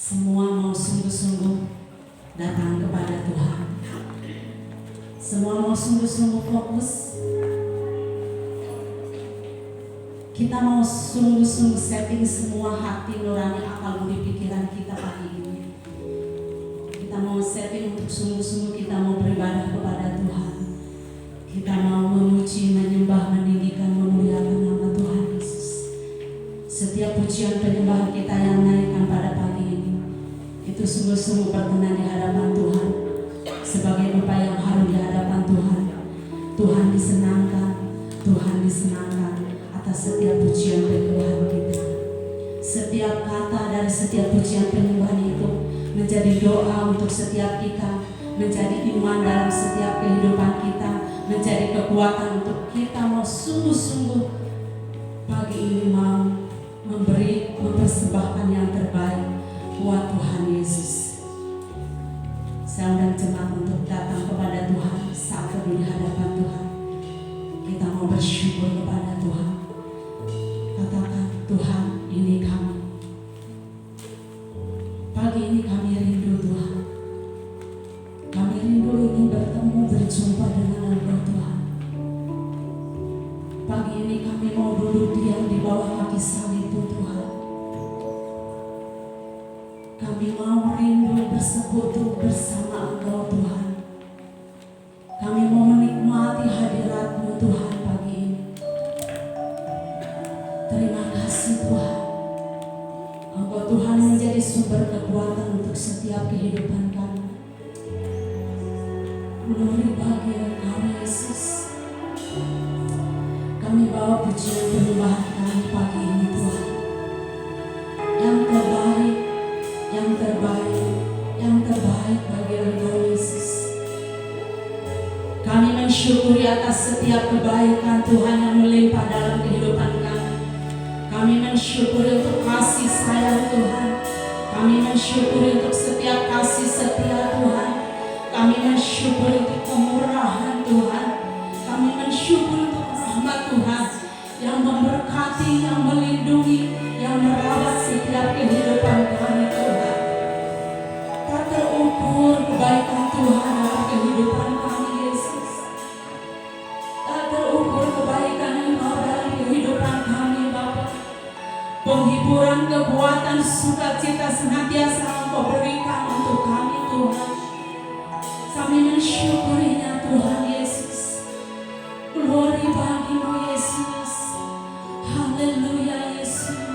Semua mau sungguh-sungguh datang kepada Tuhan. Semua mau sungguh-sungguh fokus. Kita mau sungguh-sungguh setting semua hati nurani, akal, budi, pikiran kita pagi ini. Kita mau setting untuk sungguh-sungguh kita mau beribadah kepada Tuhan. Kita mau memuji, menyembah, meninggikan, memuliakan nama Tuhan Yesus. Setiap pujian penyembahan kita yang naikkan pada pagi ini, itu sungguh-sungguh berkenan di hadapan Tuhan. Sebagai upaya yang harum di hadapan Tuhan. Tuhan disenangkan, Tuhan disenangkan atas setiap pujian penyembahan kita. Setiap kata dari setiap pujian penyembahan itu menjadi doa untuk setiap kita, menjadi iman dalam setiap kehidupan kita, menjadi kekuatan untuk kita mau sungguh-sungguh pagi ini mau memberi, mempersembahkan yang terbaik buat Tuhan Yesus. Saya undang jemaat untuk datang kepada Tuhan saat teduh di hadapan Tuhan. Kita mau bersyukur kepada Tuhan. Katakan, Tuhan, ini kami. Pagi ini kami rindu Tuhan. Kami rindu ingin bertemu, berjumpa dengan Engkau Tuhan. Pagi ini kami mau duduk diam di bawah kaki salib-Mu Tuhan. Kami mau rindu bersekutu bersama Engkau Tuhan. Kami mau menikmati hadirat-Mu Tuhan pagi ini. Terima kasih Tuhan. Engkau Tuhan menjadi sumber kekuatan untuk setiap kehidupan kami. Glory bagi Engkau Yesus. Kami bawa pujian penyembahan kami pagi ini Tuhan. Yang terbaik, yang terbaik, yang terbaik bagi Engkau Yesus. Kami mensyukuri atas setiap kebaikan Tuhan yang melimpah dalam kehidupan kami. Kami mensyukuri untuk kasih sayang Tuhan. Kami mensyukuri untuk setiap kasih setia Tuhan. Kami mensyukuri untuk kemurahan Tuhan. Kami mensyukuri untuk rahmat Tuhan yang memberkati, yang melindungi, yang merawat setiap kehidupan kami Tuhan. Tak terukur kebaikan Tuhan dalam kehidupan kami Yesus. Tak terukur kebaikan Engkau dalam kehidupan kami Bapa. Penghiburan, kekuatan, sukacita senantiasa Engkau berikan untuk kami Tuhan. Kami mensyukurinya Tuhan Yesus. Glory bagi-Mu Yesus. Haleluya Yesus.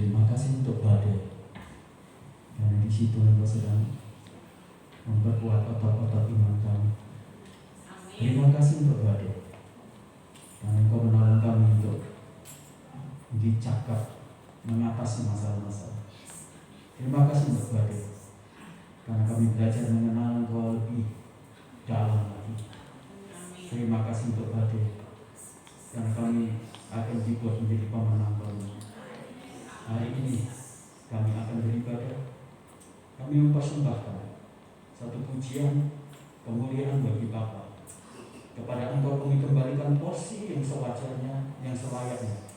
Terima kasih untuk badai, karena di situ Engkau sedang memperkuat otot-otot iman kami. Terima kasih untuk badai, karena Engkau menolong kami untuk dicakap mengatasi masalah-masalah. Terima kasih untuk badai, karena kami belajar mengenal Engkau lebih dalam lagi. Terima kasih untuk badai, karena kami akan dibuat menjadi pemenang baru. Hari ini kami akan beribadah. Kami mempersembahkan satu pujian kemuliaan bagi Bapa. Kepada Engkau kami kembalikan porsi yang sewajarnya, yang selayaknya.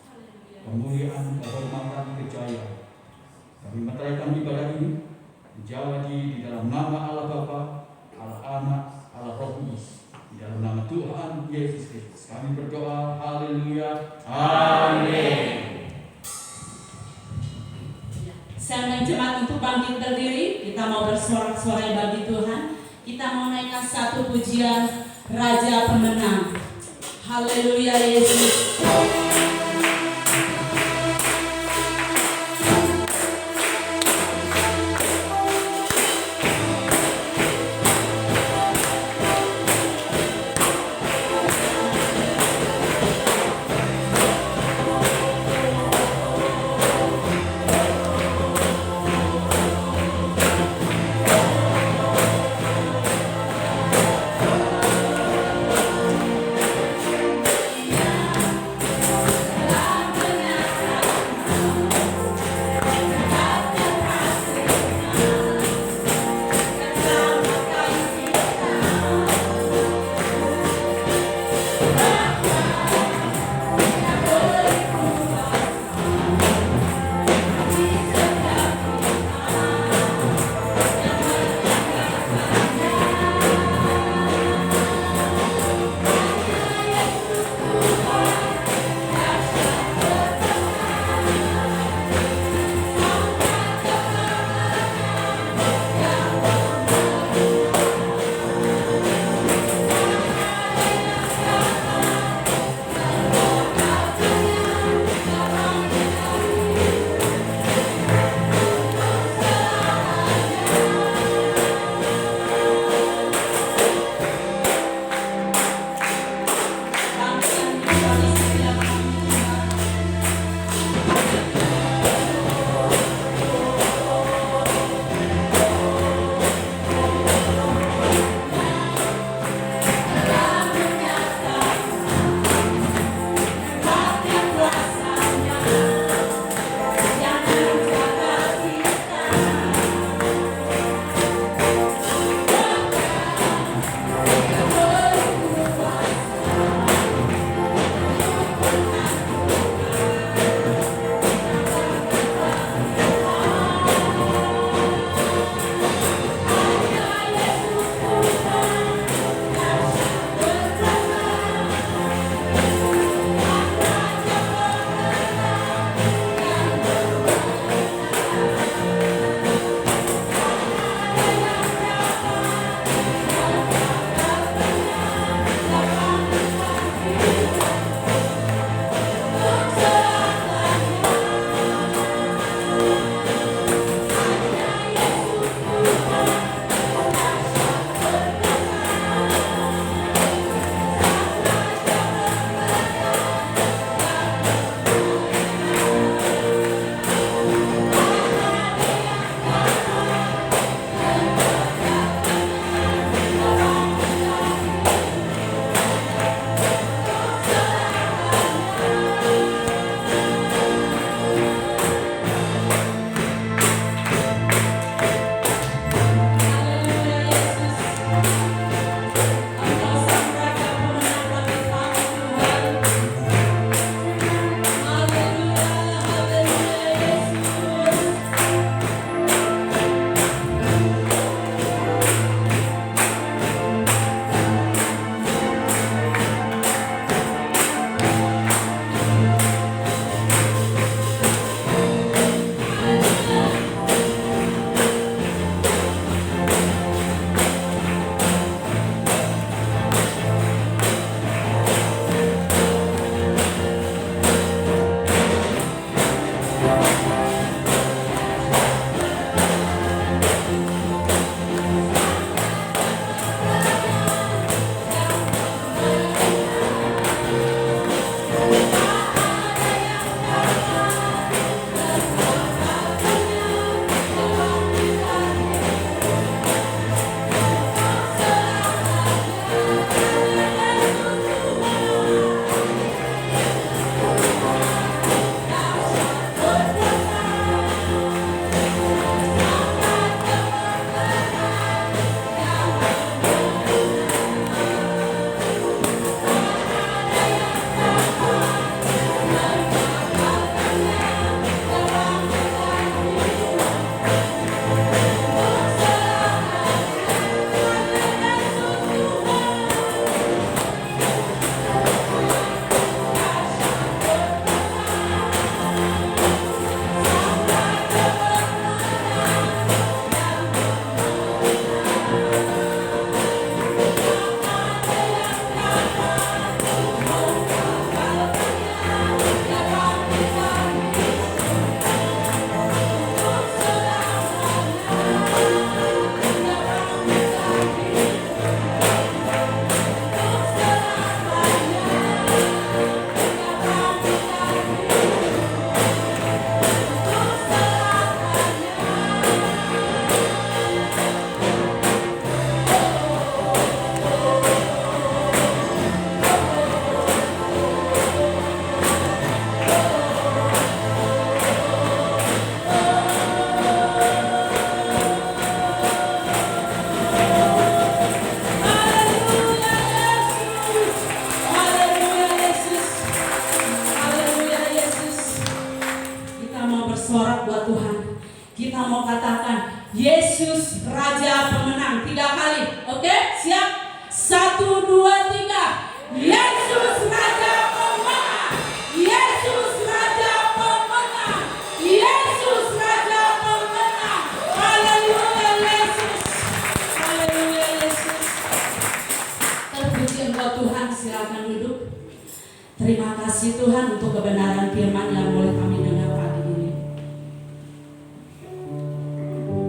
Kemuliaan, kehormatan, kejayaan. Kami meteraikan ibadah ini menjadi di dalam nama Allah Bapa, Allah Anak, Allah Roh Kudus. Di dalam nama Tuhan Yesus Kristus kami berdoa. Haleluya. Amin. Saya jemaat untuk bangkit berdiri. Kita mau bersorak-sorai bagi Tuhan. Kita mau naikkan satu pujian Raja Pemenang. Haleluya Yesus. bersorak buat Tuhan. Kita mau katakan Yesus Raja Pemenang 3 kali. Oke, siap? 1, 2, 3. Yesus Raja Pemenang. Yesus Raja Pemenang. Yesus Raja Pemenang. Haleluya Yesus. Haleluya Yesus. Terpuji Engkau Tuhan, silakan duduk. Terima kasih Tuhan untuk kebenaran firman yang boleh kami dengar pagi ini.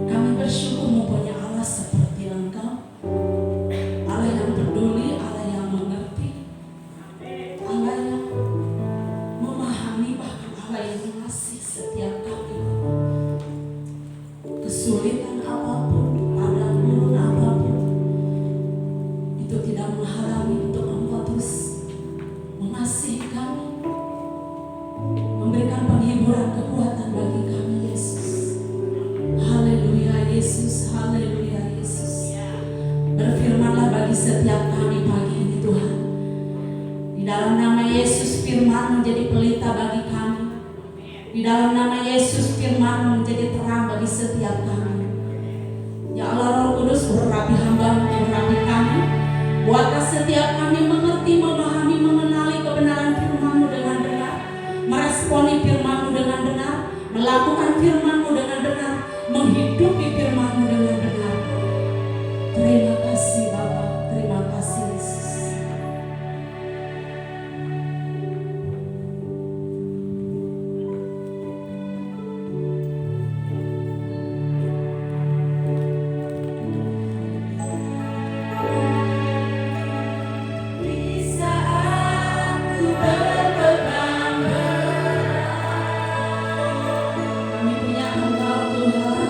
Kami bersyukur mempunyai Allah seperti Engkau, Allah yang peduli, Allah yang mengerti, Allah yang memahami, bahkan Allah yang mengasihi setiap kami. Kesulitan apapun, padang gurun apapun, itu tidak menghalangi untuk Engkau terus mengasihi kami, memberikan penghiburan, kekuatan bagi kami Yesus. Haleluya Yesus, haleluya Yesus. Berfirmanlah bagi setiap kami pagi ini Tuhan. Di dalam nama Yesus firman menjadi pelita bagi kami. Di dalam nama Yesus firman menjadi terang bagi setiap kami. Ya Allah Roh Kudus, urapi hamba, urapi kami. Buatlah setiap kami mengerti, memahami, mengenali kebenaran firman-Mu dengan benar, meresponi firman-Mu dengan benar, melakukan firman-Mu dengan benar, menghidupi firman-Mu dengan benar. Terima kasih Bapa, terima kasih Yesus. Kami punya Engkau Tuhan.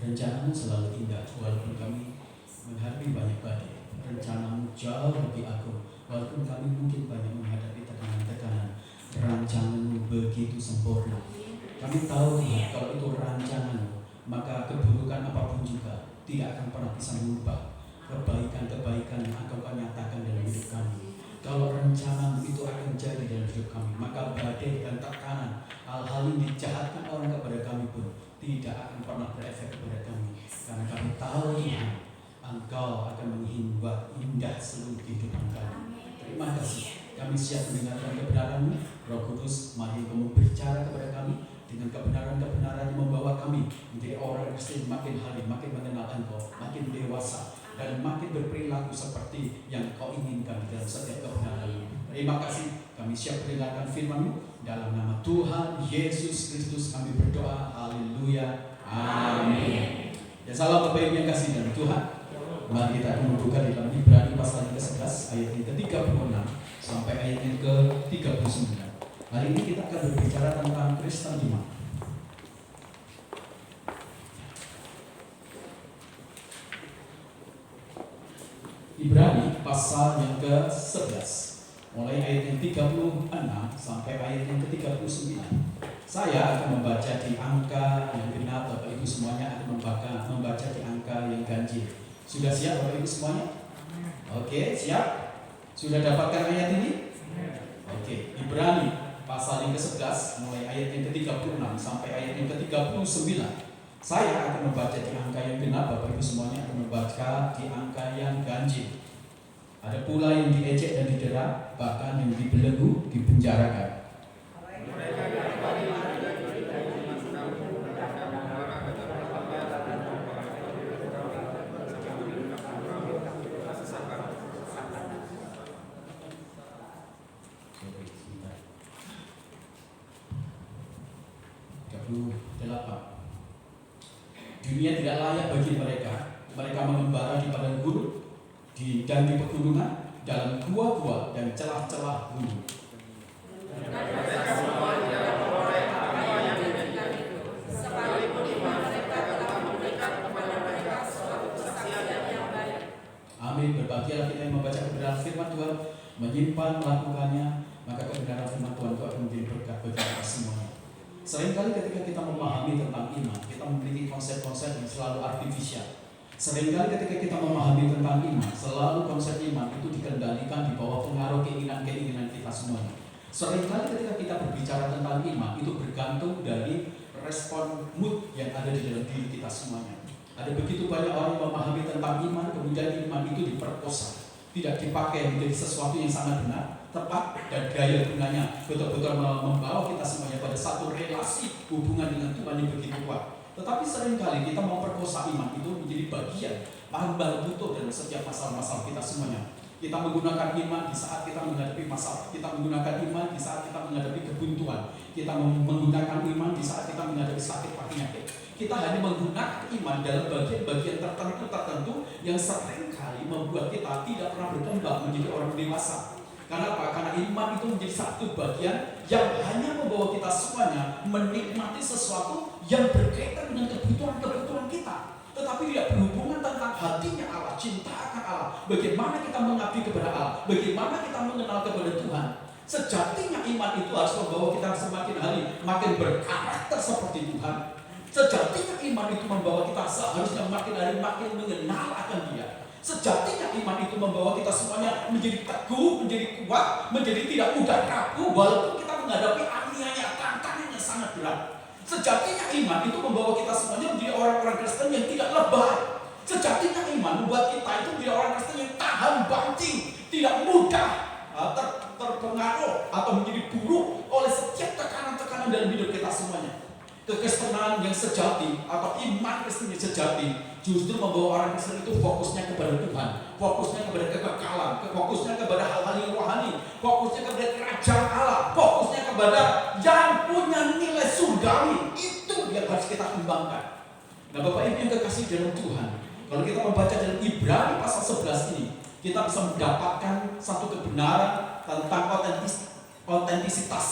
Rencanamu selalu indah, walaupun kami menghadapi banyak badai. Rencanamu jauh lebih agung, walaupun kami mungkin banyak menghadapi tekanan-tekanan. Rancanganmu begitu sempurna. Kami tahu Tuhan, kalau itu rancanganmu, maka keburukan apapun juga tidak akan pernah bisa mengubah kebaikan-kebaikan yang akan kau nyatakan dalam hidup kami. Kalau rencanamu itu akan jadi dalam hidup kami, maka badai dan tekanan, hal-hal yang dijahatkan orang kepada kami pun tidak akan pernah berefek kepada kami. Karena kami tahu Tuhan, Engkau akan menghibur indah seluruh kehidupan kami. Terima kasih. Kami siap mendengarkan kebenaran-Mu. Roh Kudus, mari Engkau berbicara kepada kami dengan kebenaran-kebenaran yang membawa kami menjadi orang Kristen makin hari makin mengenal Engkau, makin dewasa, dan makin berperilaku seperti yang Kau inginkan dalam setiap kebenaran-Mu. Terima kasih. Kami siap mendengarkan firman-Mu. Dalam nama Tuhan Yesus Kristus kami berdoa. Haleluya. Amin. Ya, salam Bapak Ibu yang kasih dalam Tuhan. Mari kita akan membuka di dalam Ibrani pasal yang ke-11 ayat yang ke-36 sampai ayat yang ke-39. Hari ini kita akan berbicara tentang Kristen iman. Ibrani pasal yang ke-11 mulai ayat yang 36 sampai ayat yang ke-39. Saya akan membaca di angka yang genap, Bapak Ibu semuanya akan membaca di angka yang ganjil. Sudah siap Bapak Ibu semuanya? Oke, siap? Sudah dapatkan ayat ini? Oke, Ibrani pasal yang ke-11 mulai ayat yang ke-36 sampai ayat yang ke-39. Saya akan membaca di angka yang genap, Bapak Ibu semuanya akan membaca di angka yang ganjil. Ada pula yang diejek dan didera, bahkan yang dibelenggu, dipenjarakan. Dunia tidak layak bagi mereka. Mereka mengembara di padang gurun dan di pegunungan, dalam gua-gua dan celah-celah gunung. Amin. Berbahagialah kita yang membaca kebenaran firman Tuhan, menyimpan, melakukannya, maka kebenaran firman Tuhan itu akan menjadi berkat bagi kita semuanya. Seringkali ketika kita memahami tentang iman, kita memiliki konsep-konsep yang selalu artifisial. Seringkali ketika kita memahami tentang iman, selalu konsep iman itu dikendalikan di bawah pengaruh keinginan-keinginan kita semuanya. Seringkali ketika kita berbicara tentang iman, itu bergantung dari respon mood yang ada di dalam diri kita semuanya. Ada begitu banyak orang yang memahami tentang iman, kemudian iman itu diperkosa, tidak dipakai menjadi sesuatu yang sangat benar, tepat, dan gaya gunanya betul-betul membawa kita semuanya pada satu relasi hubungan dengan Tuhan yang begitu kuat. Tetapi seringkali kita memperkosa iman itu menjadi bagian bahan butuh dalam setiap masalah-masalah kita semuanya. Kita menggunakan iman di saat kita menghadapi masalah. Kita menggunakan iman di saat kita menghadapi kebuntuan. Kita menggunakan iman di saat kita menghadapi sakit penyakit. Kita hanya menggunakan iman dalam bagian-bagian tertentu yang seringkali membuat kita tidak pernah berkembang menjadi orang dewasa. Karena apa? Karena iman itu menjadi satu bagian yang hanya membawa kita semuanya menikmati sesuatu yang berkaitan dengan kebutuhan-kebutuhan kita, tetapi tidak berhubungan tentang hatinya Allah, cinta akan Allah, bagaimana kita mengabdi kepada Allah, bagaimana kita mengenal kepada Tuhan. Sejatinya iman itu harus membawa kita semakin hari makin berkarakter seperti Tuhan. Sejatinya iman itu membawa kita seharusnya makin hari makin mengenal akan Dia. Sejatinya iman itu membawa kita semuanya menjadi teguh, menjadi kuat, menjadi tidak mudah rapuh walaupun kita menghadapi aniaya, tantangan yang sangat berat. Sejatinya iman itu membawa kita semuanya menjadi orang-orang Kristen yang tidak lebay. Sejatinya iman membuat kita itu menjadi orang Kristen yang tahan banting, tidak mudah terpengaruh atau menjadi buruk oleh setiap tekanan-tekanan dalam hidup kita semuanya. Kekristenan yang sejati atau iman Kristen yang sejati justru membawa orang Kristen itu fokusnya kepada Tuhan, fokusnya kepada kekekalan, fokusnya kepada hal-hal yang rohani, fokusnya kepada kerajaan Allah, fokusnya kepada yang punya nilai surgawi. Itu yang harus kita kembangkan. Nah, Bapak Ibu yang kekasih dalam Tuhan, kalau kita membaca dalam Ibrani pasal 11 ini, kita bisa mendapatkan satu kebenaran tentang otentisitas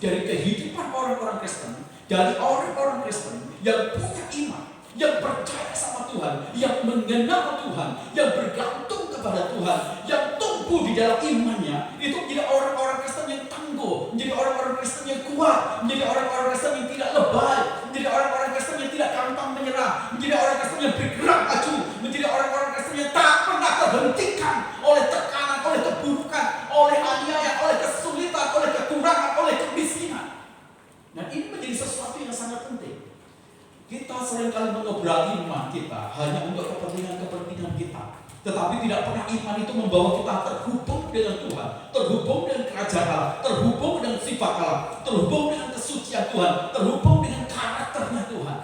dari kehidupan orang-orang Kristen, dari orang-orang Kristen yang punya iman, yang percaya sama Tuhan, yang mengenal Tuhan, yang bergantung kepada Tuhan, yang tumbuh di dalam imannya, itu menjadi orang-orang Kristen yang tangguh, menjadi orang-orang Kristen yang kuat, menjadi orang-orang Kristen yang tidak lebay, menjadi orang-orang Kristen yang tidak gampang menyerah, menjadi orang Kristen yang bergerak maju, menjadi orang-orang Kristen yang tak pernah terhentikan oleh tekanan, oleh keburukan, oleh aniaya, oleh kesulitan, oleh kekurangan, oleh kemiskinan. Nah, ini menjadi sesuatu yang sangat penting. Kita seringkali mengobrol iman kita hanya untuk kepentingan kita, tetapi tidak pernah iman itu membawa kita terhubung dengan Tuhan, terhubung dengan kerajaan Allah, terhubung dengan sifat Allah, terhubung dengan kesucian Tuhan, terhubung dengan karakternya Tuhan.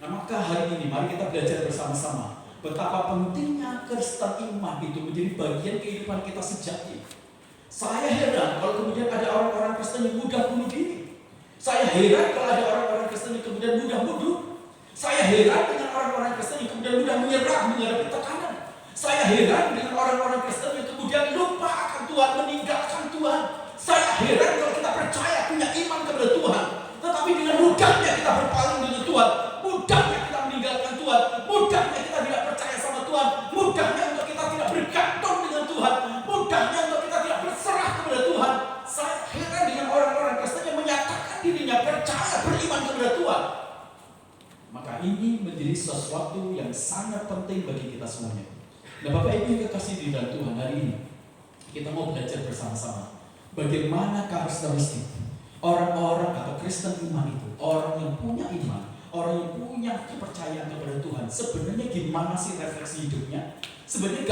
Nah, maka hari ini mari kita belajar bersama-sama betapa pentingnya Kristen iman itu menjadi bagian kehidupan kita sejati. Saya heran kalau kemudian ada orang-orang Kristen yang mudah bunuh diri. Saya heran kalau ada orang-orang Kristen yang kemudian mudah mundur. Saya heran dengan orang-orang Kristen yang kemudian mudah menyerah menghadapi tekanan. Saya heran dengan orang-orang Kristen yang kemudian lupa akan Tuhan, meninggalkan Tuhan. Saya heran kalau kita percaya, punya iman kepada Tuhan, tetapi dengan mudahnya kita berpaling dengan Tuhan, mudahnya kita meninggalkan Tuhan, mudahnya kita tidak percaya sama Tuhan, mudahnya untuk kita tidak bergantung dengan Tuhan, mudahnya untuk kita tidak berserah kepada Tuhan. Saya heran dengan orang-orang Kristen yang menyatakan dirinya percaya, beriman kepada Tuhan. Maka ini menjadi sesuatu yang sangat penting bagi kita semuanya. Nah, Bapak Ibu yang kekasih di dalam Tuhan, hari ini kita mau belajar bersama-sama bagaimana karakteristik orang-orang atau Kristen iman itu, orang yang punya iman, orang yang punya kepercayaan kepada Tuhan. Sebenarnya gimana sih refleksi hidupnya? Sebenarnya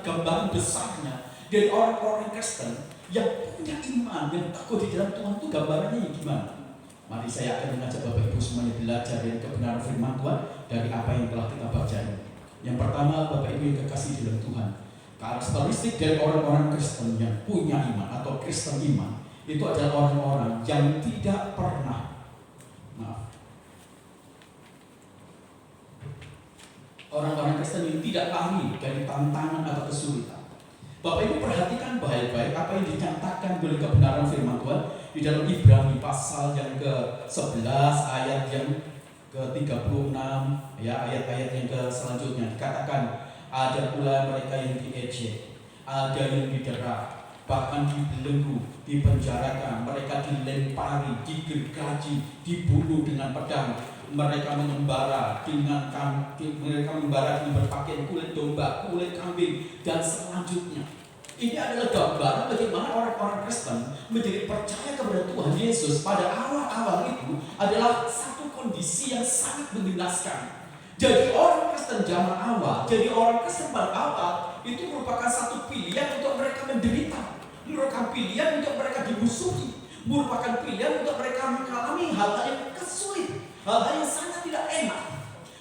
gambaran besarnya dari orang-orang Kristen yang punya iman, yang takut di dalam Tuhan itu gambarannya gimana? Mari saya akan mengajak Bapak Ibu semuanya belajar dari kebenaran firman Tuhan dari apa yang telah kita baca ini. Yang pertama, Bapak Ibu yang kekasih di dalam Tuhan, karakteristik dari orang-orang Kristen yang punya iman atau Kristen iman itu adalah orang-orang yang tidak pernah orang-orang Kristen yang tidak lari dari tantangan atau kesulitan. Bapak Ibu perhatikan baik-baik apa yang dinyatakan oleh kebenaran firman Tuhan di dalam Ibrani pasal yang ke-11 ayat yang ke-36 ya, ayat-ayat yang selanjutnya dikatakan ada pula mereka yang diejek, ada yang didera, bahkan dibelenggu, dipenjarakan, mereka dilempari, digergaji, dibunuh dengan pedang, mereka mengembara dengan berpakaian kulit domba, kulit kambing, dan selanjutnya. Ini adalah gambaran bagaimana orang-orang Kristen menjadi percaya kepada Tuhan Yesus pada awal-awal itu adalah satu kondisi yang sangat mengenaskan. Jadi orang Kristen zaman awal, jadi orang Kristen pada awal itu merupakan satu pilihan untuk mereka menderita, merupakan pilihan untuk mereka dimusuhi, merupakan pilihan untuk mereka mengalami hal-hal yang kesulitan, hal-hal yang sangat tidak enak.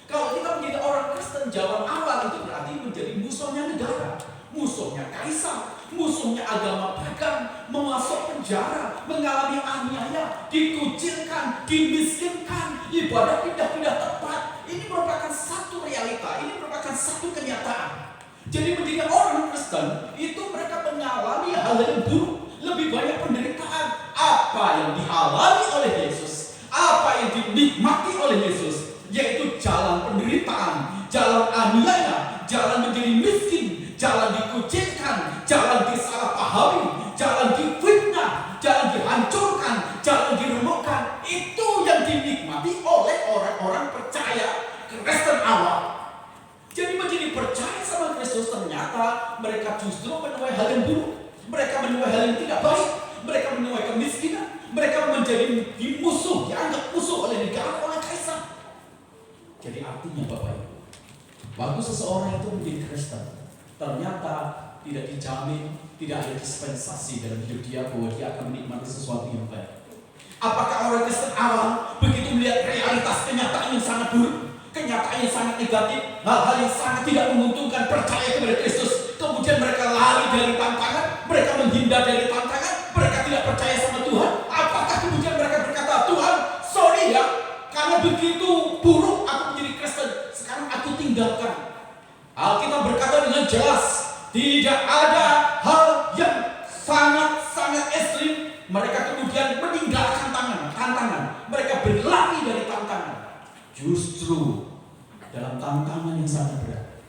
Kalau kita menjadi orang Kristen zaman awal itu berarti menjadi musuhnya negara, musuhnya kaisar, musuhnya agama pagan, memasuk penjara, mengalami aniaya, dikucilkan, dimiskinkan, ibadah pindah-pindah tempat. Ini merupakan satu realita, ini merupakan satu kenyataan. Jadi menjadi orang Kristen itu mereka mengalami hal yang buruk, lebih banyak penderitaan. Apa yang dialami oleh Yesus, apa yang dinikmati oleh Yesus, yaitu jalan penderitaan, jalan aniaya, jalan menjadi miskin, jalan dikucilkan, jalan disalahpahami, jalan difitnah, jalan dihancurkan, jalan diremukkan. Itu yang dinikmati oleh orang-orang percaya Kristen awal. Jadi menjadi percaya sama Kristus ternyata mereka justru menuai hal yang buruk, mereka menuai hal yang tidak baik, mereka menuai kemiskinan, mereka menjadi musuh, dianggap musuh oleh negara, oleh kaisar. Jadi artinya Bapak Ibu, waktu seseorang itu menjadi Kristen, ternyata tidak dijamin, tidak ada dispensasi dalam hidup dia bahwa dia akan menikmati sesuatu yang baik. Apakah orang Kristen awal begitu melihat realitas kenyataan yang sangat buruk, kenyataan yang sangat negatif, hal-hal yang sangat tidak menguntungkan, percaya kepada Kristus, kemudian mereka lari dari tantangan, mereka menghindar dari tantangan, mereka tidak percaya sama Tuhan? Apakah kemudian mereka berkata, Tuhan, sorry ya, karena begitu buruk aku menjadi Kristen, sekarang aku tinggalkan. Alkitab berkata dengan jelas, tidak ada hal yang sangat-sangat ekstrim. Mereka kemudian meninggalkan tantangan, mereka berlari dari tantangan. Justru dalam tantangan yang sangat berat,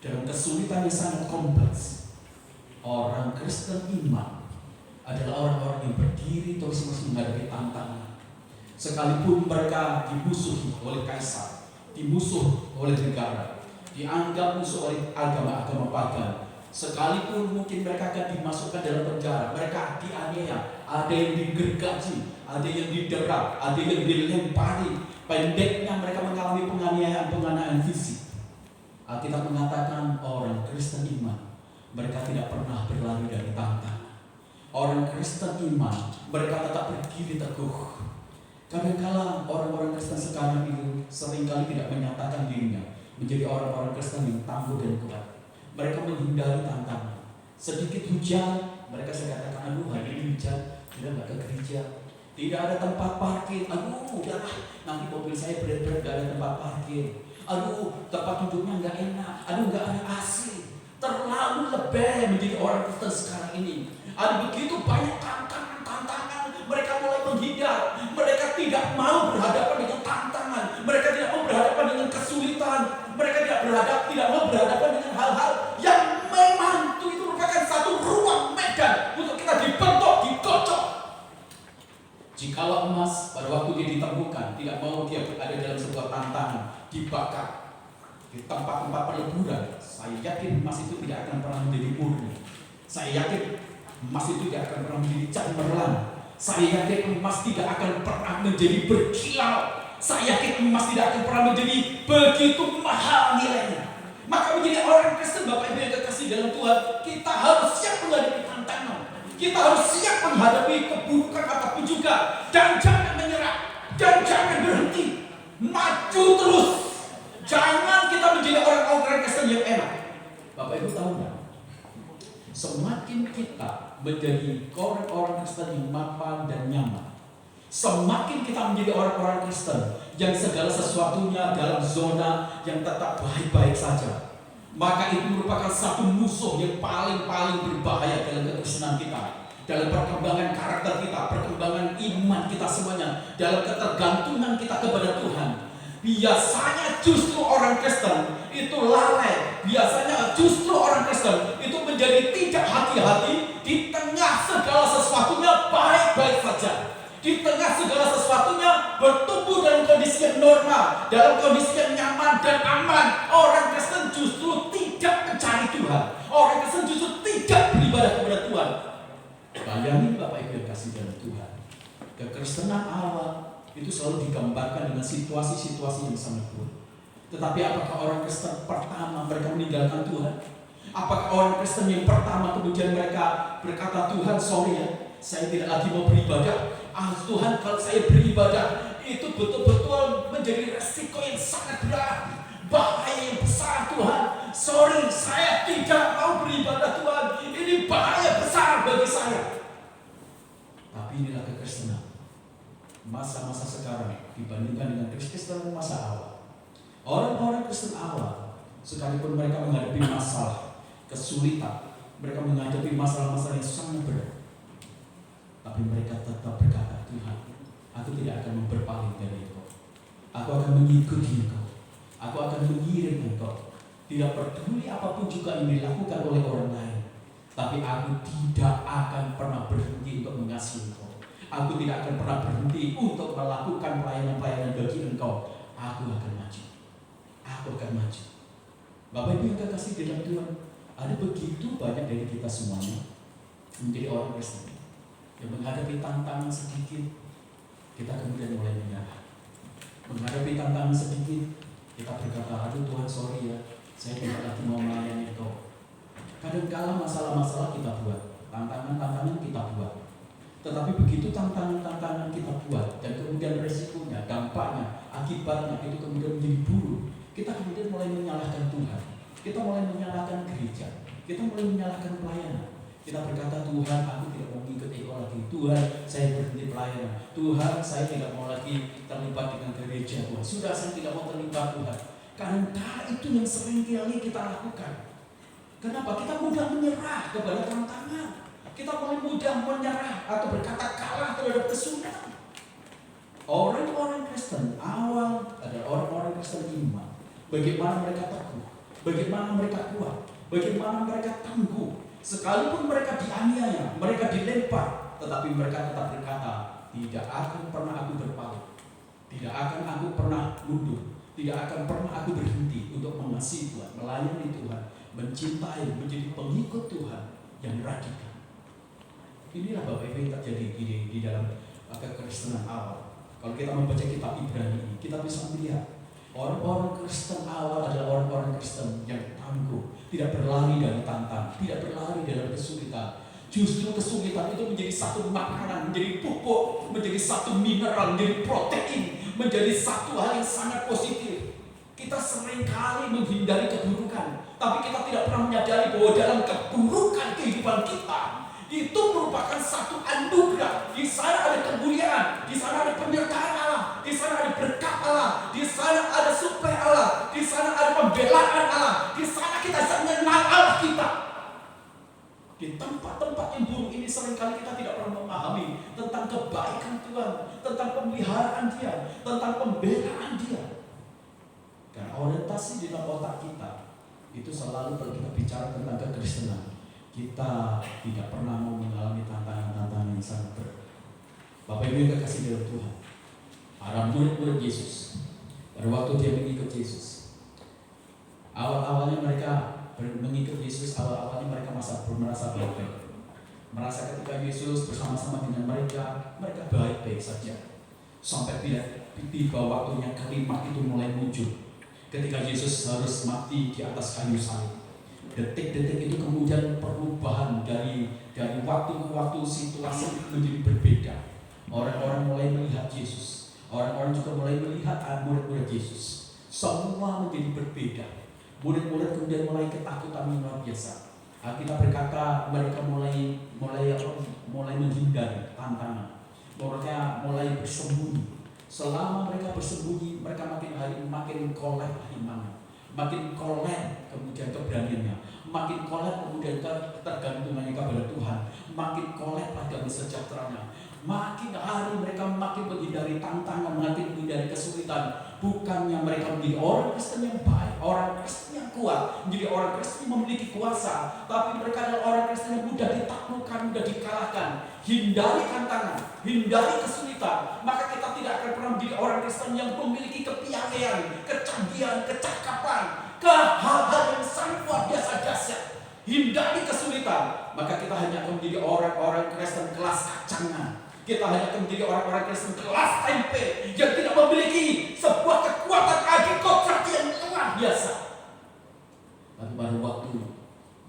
dalam kesulitan yang sangat kompleks, orang Kristen iman adalah orang-orang yang berdiri terus-menerus menghadapi tantangan. Sekalipun mereka dimusuhi oleh kaisar, dimusuh oleh negara, dianggap musuh oleh agama-agama pagan, sekalipun mungkin mereka akan dimasukkan dalam penjara, mereka dianiaya, ada yang digergaji, ada yang didera, ada yang dilempari. Pendeknya mereka mengalami penganiayaan fisik. Alkitab mengatakan orang Kristen iman, mereka tidak pernah berlari dari tantangan. Orang Kristen iman, mereka tetap berdiri teguh. Kadang-kala orang-orang Kristen sekarang ini seringkali tidak menyatakan dirinya menjadi orang-orang Kristen yang tangguh dan kuat. Mereka menghindari tantangan. Sedikit hujan, mereka katakan, aduh hari ini hujan, sudah nggak ke gereja. Tidak ada tempat parkir, aduh udahlah, nanti mobil saya berat-berat gak ada tempat parkir. Aduh tempat duduknya nggak enak, aduh nggak ada AC. Terlalu lebih menjadi orang Kristen sekarang ini. Ada begitu banyak tantangan, mereka mulai menghindar. Mereka tidak mau berhadapan dengan tantangan. Mereka tidak mau berhadapan dengan kesulitan. Mereka tidak mau berhadapan dengan hal-hal yang memang itu merupakan satu ruang medan untuk kita dibentuk, dikocok. Jikalau emas pada waktu dia ditemukan, tidak mau dia berada dalam sebuah tantangan, dibakar di tempat-tempat peleburan, saya yakin emas itu tidak akan pernah menjadi murni. Saya yakin emas itu tidak akan pernah menjadi cemerlang. Saya yakin emas tidak akan pernah menjadi berkilau. Saya yakin emas tidak akan pernah menjadi begitu mahal nilainya. Maka menjadi orang Kristen, Bapak Ibu yang kekasih dalam Tuhan, kita harus siap menghadapi tantangan. Kita harus siap menghadapi keburukan apapun juga. Dan jangan menyerah. Dan jangan berhenti. Maju terus. Jangan kita menjadi orang-orang Kristen yang enak. Bapak Ibu tahu nggak? Semakin kita menjadi orang-orang Kristen yang mapan dan nyaman, semakin kita menjadi orang-orang Kristen yang segala sesuatunya dalam zona yang tetap baik-baik saja, maka itu merupakan satu musuh yang paling berbahaya dalam kekristenan kita, dalam perkembangan karakter kita, perkembangan iman kita semuanya, dalam ketergantungan kita kepada Tuhan. Biasanya justru orang Kristen itu lalai. Biasanya justru orang Kristen itu menjadi tidak hati-hati di tengah segala sesuatunya baik-baik saja. Di tengah segala sesuatunya bertumbuh dalam kondisi yang normal, dalam kondisi yang nyaman dan aman. Orang Kristen justru tidak mencari Tuhan. Orang Kristen justru tidak beribadah kepada Tuhan. Bayangin Bapak Ibu yang kasih dalam Tuhan, kekristenan awal itu selalu digambarkan dengan situasi-situasi yang sangat buruk. Tetapi apakah orang Kristen pertama mereka meninggalkan Tuhan? Apakah orang Kristen yang pertama kemudian mereka berkata, Tuhan sorry ya, saya tidak lagi mau beribadah. Tuhan kalau saya beribadah itu betul-betul menjadi resiko yang sangat berat, bahaya yang besar Tuhan. Sorry, saya tidak mau beribadah Tuhan. Ini bahaya besar bagi saya. Tapi inilah kekristenan masa-masa sekarang dibandingkan dengan kekristenan masa awal. Orang-orang Kristen awal, sekalipun mereka menghadapi masalah, kesulitan, mereka menghadapi masalah-masalah yang sangat berat, tapi mereka tetap berkata, Tuhan, aku tidak akan berpaling dari Engkau. Aku akan mengikuti Engkau. Aku akan mengiring Engkau. Tidak peduli apapun juga yang dilakukan oleh orang lain, tapi aku tidak akan pernah berhenti untuk mengasihi Engkau. Aku tidak akan pernah berhenti untuk melakukan pelayanan-pelayanan bagi Engkau. Aku akan maju. Aku akan maju. Bapak Ibu yang kekasih dalam Tuhan, ada begitu banyak dari kita semuanya menjadi orang Kristen yang menghadapi tantangan sedikit, kita kemudian mulai menyerah. Menghadapi tantangan sedikit, kita berkata, aduh Tuhan sorry ya, saya tidak lagi mau melayani Engkau. Kadang-kala masalah-masalah kita buat, tantangan-tantangan kita buat. Tetapi begitu tantangan-tantangan kita buat dan kemudian resikonya, dampaknya, akibatnya itu kemudian menjadi buruk, kita kemudian mulai menyalahkan Tuhan. Kita mulai menyalahkan gereja. Kita mulai menyalahkan pelayanan. Kita berkata, Tuhan aku tidak mau mengikuti Engkau lagi. Tuhan saya berhenti pelayanan. Tuhan saya tidak mau lagi terlibat dengan gereja Tuhan. Sudah saya tidak mau terlibat Tuhan. Karena itu yang sering kali kita lakukan. Kenapa? Kita mudah menyerah kepada tantangan. Kita mulai mudah menyerah atau berkata kalah terhadap kesulitan. Orang-orang Kristen awal adalah orang-orang Kristen iman. Bagaimana mereka teguh, bagaimana mereka kuat, bagaimana mereka tangguh. Sekalipun mereka dianiaya, mereka dilempar, tetapi mereka tetap berkata, tidak akan pernah aku berpaling, tidak akan aku pernah mundur, tidak akan pernah aku berhenti untuk mengasihi Tuhan, melayani Tuhan, mencintai, menjadi pengikut Tuhan yang radikal. Inilah Bapak Ibu yang terjadi di dalam kekristenan awal. Kalau kita membaca kitab Ibrani ini, kita bisa melihat orang-orang Kristen awal adalah orang-orang Kristen yang tangguh, tidak berlari dari tantangan, tidak berlari dalam kesulitan. Justru kesulitan itu menjadi satu makanan, menjadi pupuk, menjadi satu mineral, menjadi protein, menjadi satu hal yang sangat positif. Kita seringkali menghindari keburukan, tapi kita tidak pernah menyadari bahwa dalam keburukan kehidupan kita itu merupakan satu anugerah. Di sana ada kemuliaan, di sana ada penyertaan Allah, di sana ada berkat Allah, di sana ada suplai Allah, di sana ada pembelaan Allah, di sana kita bisa mengenal Allah kita. Di tempat-tempat yang buruk ini seringkali kita tidak pernah memahami tentang kebaikan Tuhan, tentang pemeliharaan Dia, tentang pembelaan Dia. Dan orientasi di dalam otak kita itu selalu kalau kita bicara tentang kekristenan, kita tidak pernah mau mengalami tantangan-tantangan yang sangat berat. Bapak Ibu yang kekasih dalam Tuhan, para murid-murid Yesus, pada waktu dia mengikut Yesus, awal-awalnya mereka mengikut Yesus, awal-awalnya mereka merasa baik-baik, merasa ketika Yesus bersama-sama dengan mereka baik-baik saja. Sampai tiba waktunya kalimat itu mulai muncul, ketika Yesus harus mati di atas kayu salib. Detik-detik itu kemudian perubahan dari waktu ke waktu, situasi menjadi berbeda. Orang-orang mulai melihat Yesus, orang-orang juga mulai melihat murid-murid Yesus. Semua menjadi berbeda. Murid-murid kemudian mulai ketakutan yang luar biasa. Kita berkata mereka mulai menghindari tantangan. Mereka mulai bersembunyi. Selama mereka bersembunyi, mereka makin kolek imannya, makin kolek kemudian keberaniannya, makin kolek kemudian ketergantungannya kepada Tuhan, makin kolek damai sejahteranya. Makin hari mereka makin menghindari tantangan, makin menghindari kesulitan. Bukannya mereka menjadi orang Kristen yang baik, orang Kristen yang kuat, menjadi orang Kristen yang memiliki kuasa, tapi mereka adalah orang Kristen yang mudah ditaklukkan, mudah dikalahkan. Hindari tantangan, hindari kesulitan, maka kita tidak akan pernah menjadi orang Kristen yang memiliki kepiawaian, kecanggihan, kecakapan, ke hal-hal yang sangat luar biasa dahsyat. Hindari kesulitan, maka kita hanya akan menjadi orang-orang Kristen kelas kacangan. Kita hanya akan menjadi orang-orang Kristen kelas tempe yang tidak memiliki sebuah kekuatan agen yang luar biasa. Tapi pada waktu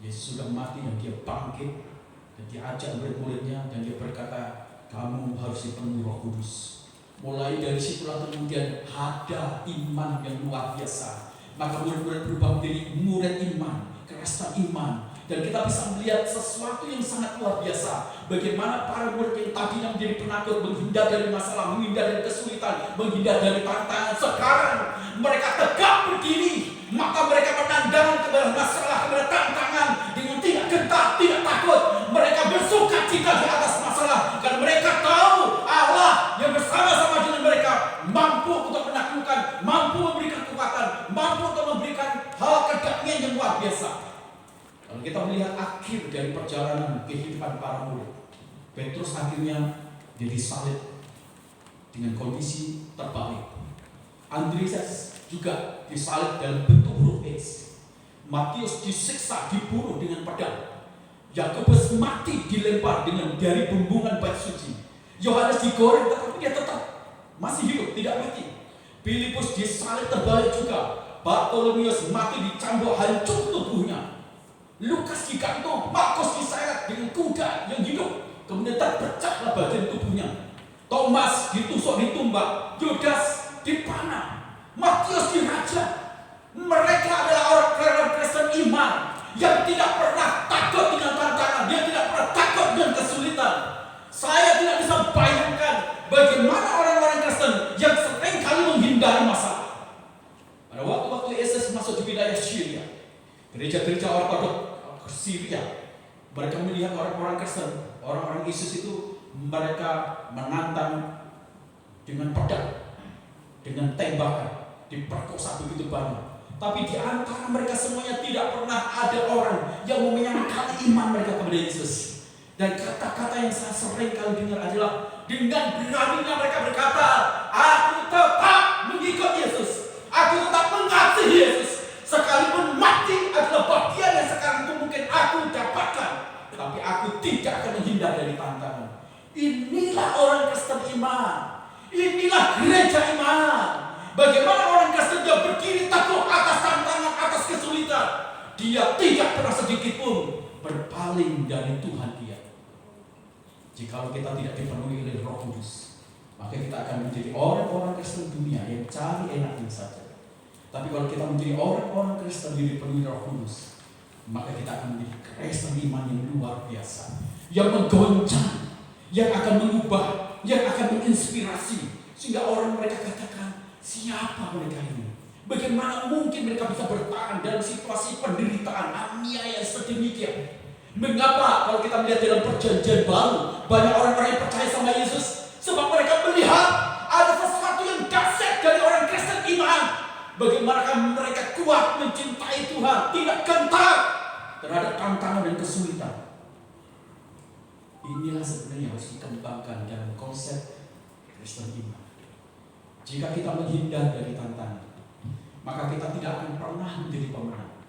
Yesus sudah mati dan dia bangkit, dan dia ajak murid-muridnya dan dia berkata, kamu harus dipenuhi Roh Kudus. Mulai dari situlah kemudian ada iman yang luar biasa. Maka murid-murid berubah menjadi murid iman, Kristen iman. Dan kita bisa melihat sesuatu yang sangat luar biasa. Bagaimana para murid yang tadinya menjadi penakut, menghindar dari masalah, menghindar dari kesulitan, menghindar dari tantangan, sekarang mereka tegak berdiri. Maka mereka menandang kepada masalah, kepada tantangan dengan tidak gentar, tidak takut. Mereka bersuka cita di atas masalah, karena mereka tahu Allah yang bersama-sama dengan mereka mampu untuk menaklukkan, mampu memberikan kekuatan, mampu untuk memberikan hal kedamaian yang luar biasa. Kalau kita melihat akhir dari perjalanan kehidupan para murid, Petrus akhirnya jadi salib dengan kondisi terbalik. Andreas juga disalib dalam bentuk huruf S. Matius disiksa, dibunuh dengan pedang. Yakobus mati dilempar dari bumbungan bait suci. Yohanes digoreng, tetapi dia tetap masih hidup, tidak mati. Filipus disalib terbalik juga. Bartolomeus mati dicambuk, hancur tubuhnya. Lukas digantung, Markus diseret dengan kuda yang hidup, kemudian terpecahlah bagian tubuhnya. Thomas ditusuk, ditumbak, Yudas dipanah, Matius dirajam. Mereka adalah orang Kristen iman yang tidak pernah takut dengan tantangan, dia tidak pernah takut dengan kesulitan. Saya tidak bisa bayangkan bagaimana orang-orang Kristen yang sering kali menghindari masalah. Pada waktu-waktu Yesus masuk di wilayah Syria, gereja-gereja Ortodok Syria, mereka melihat orang-orang Kristen, orang-orang ISIS itu, mereka menantang dengan pedang, dengan tembakan, diperkosa begitu banyak. Tapi di antara mereka semuanya tidak pernah ada orang yang mau menyangkali iman mereka kepada Yesus. Dan kata-kata yang saya sering kali dengar adalah dengan beraninya mereka berkata, aku tetap mengikut Yesus, aku tetap mengasihi Yesus, sekalipun mati adalah bagian yang sekarang itu mungkin aku dapatkan, tapi aku tidak akan menghindar dari tantangan. Inilah orang Kristen iman, inilah gereja iman. Bagaimana orang Kristen yang berdiri teguh atas tantangan, atas kesulitan, dia tidak pernah sedikit pun berpaling dari Tuhan dia. Jika kita tidak dipenuhi oleh Roh Kudus, maka kita akan menjadi orang-orang Kristen dunia yang cari enaknya saja. Tapi kalau kita menjadi orang-orang Kristen yang dipenuhi Roh Kudus, maka kita akan menjadi Kristen iman yang luar biasa, yang menggoncang, yang akan mengubah, yang akan menginspirasi, sehingga orang mereka katakan, siapa mereka ini? Bagaimana mungkin mereka bisa bertahan dalam situasi penderitaan, aniaya sedemikian? Mengapa kalau kita melihat dalam perjanjian baru banyak orang-orang yang percaya sama Yesus? Sebab mereka melihat ada sesuatu yang dahsyat dari orang Kristen iman. Bagaimana mereka kuat mencintai Tuhan, tidak gentar terhadap tantangan dan kesulitan. Inilah sebenarnya harus dikembangkan dalam konsep Kristen iman. Jika kita menghindar dari tantangan, maka kita tidak akan pernah menjadi pemenang.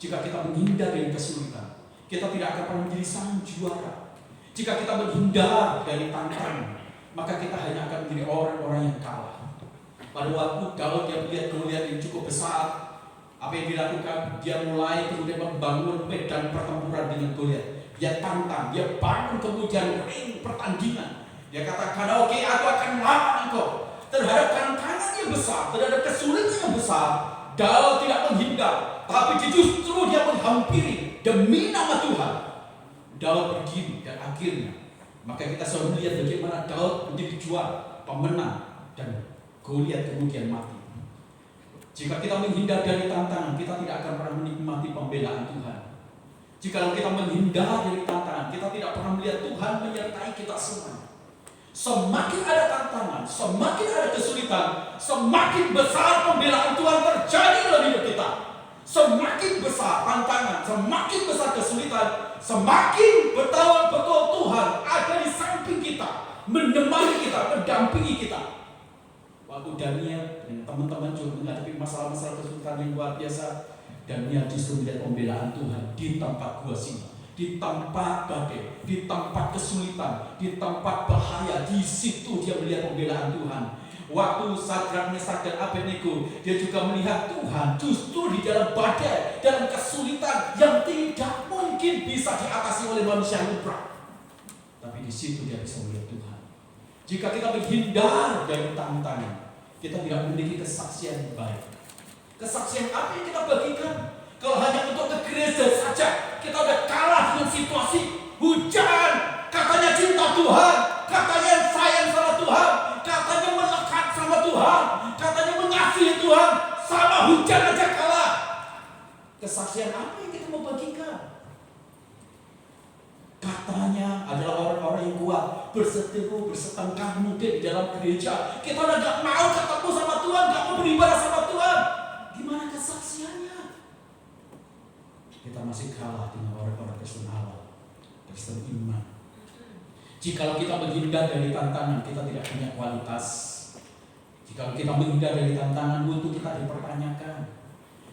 Jika kita menghindar dari kesulitan, kita tidak akan pernah menjadi sang juara. Jika kita menghindar dari tantangan, maka kita hanya akan menjadi orang-orang yang kalah. Pada waktu Daud dia melihat Goliat yang cukup besar, apa yang dilakukan? Dia mulai kemudian membangun medan pertempuran dengan Goliat. Dia tantang, dia bangun kemudian ring pertandingan. Dia katakan, oke, aku akan melawan engkau. Terhadap tantangan yang besar, terhadap kesulitan yang besar, Daud tidak menghindar, tapi justru dia menghampiri demi nama Tuhan. Daud berdiri dan akhirnya, maka kita selalu melihat bagaimana Daud menjadi juara, pemenang, dan Goliat kemudian mati. Jika kita menghindar dari tantangan, kita tidak akan pernah menikmati pembelaan Tuhan. Jika kita menghindar dari tantangan, kita tidak pernah melihat Tuhan menyertai kita semua. Semakin ada tantangan, semakin ada kesulitan, semakin besar pembelaan Tuhan terjadi dalam hidup kita. Semakin besar tantangan, semakin besar kesulitan, semakin betul-betul Tuhan ada di samping kita, menemani kita, mendampingi kita. Waktu Daniel dan teman-teman juga menghadapi masalah-masalah kesulitan yang luar biasa, Daniel justru melihat pembelaan Tuhan di tempat gua singa, di tempat badai, di tempat kesulitan, di tempat bahaya. Di situ dia melihat pembelaan Tuhan. Waktu Sadrak, Mesak, dan Abednego, dia juga melihat Tuhan justru di dalam badai, dalam kesulitan yang tidak mungkin bisa diatasi oleh manusia lumrah. Tapi di situ dia bisa melihat Tuhan. Jika kita menghindar dari tantangan, kita tidak memiliki kesaksian yang baik. Kesaksian apa yang kita bagikan? Kalau hanya untuk ke gereja saja, kita udah kalah dengan situasi. Hujan, katanya cinta Tuhan, katanya sayang sama Tuhan, katanya melekat sama Tuhan, katanya mengasihi Tuhan, sama hujan aja kalah. Kesaksian apa yang kita mau bagikan? Katanya adalah orang-orang yang kuat, berseteru, bersetengkah mungkin di dalam gereja. Kita udah gak mau ketemu sama Tuhan, gak mau beribadah sama Tuhan. Gimana kesaksiannya? Kita masih kalah dengan orang-orang Kristen awal, Kristen iman. Jika kita menghindar dari tantangan, kita tidak punya kualitas. Jika kita menghindar dari tantangan, mutu kita dipertanyakan.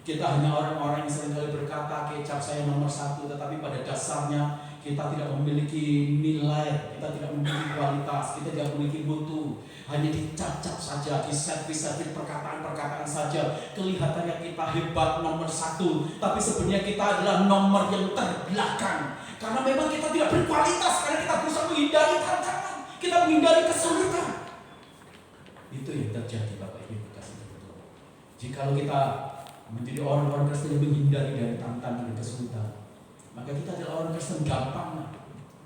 Kita hanya orang-orang yang seringkali berkata, kecap saya nomor 1, tetapi pada dasarnya kita tidak memiliki nilai, kita tidak memiliki kualitas, kita tidak memiliki mutu. Hanya dicacap saja, diservis-servis perkataan-perkataan saja. Kelihatannya kita hebat nomor 1, tapi sebenarnya kita adalah nomor yang terbelakang. Karena memang kita tidak berkualitas, karena kita berusaha menghindari tantangan, kita menghindari kesulitan. Itu yang terjadi, Bapak Ibu kasih Tuhan. Jikalau kita menjadi orang-orang Kristen yang menghindari dari tantangan dan kesulitan, maka kita adalah orang Kristen gampang.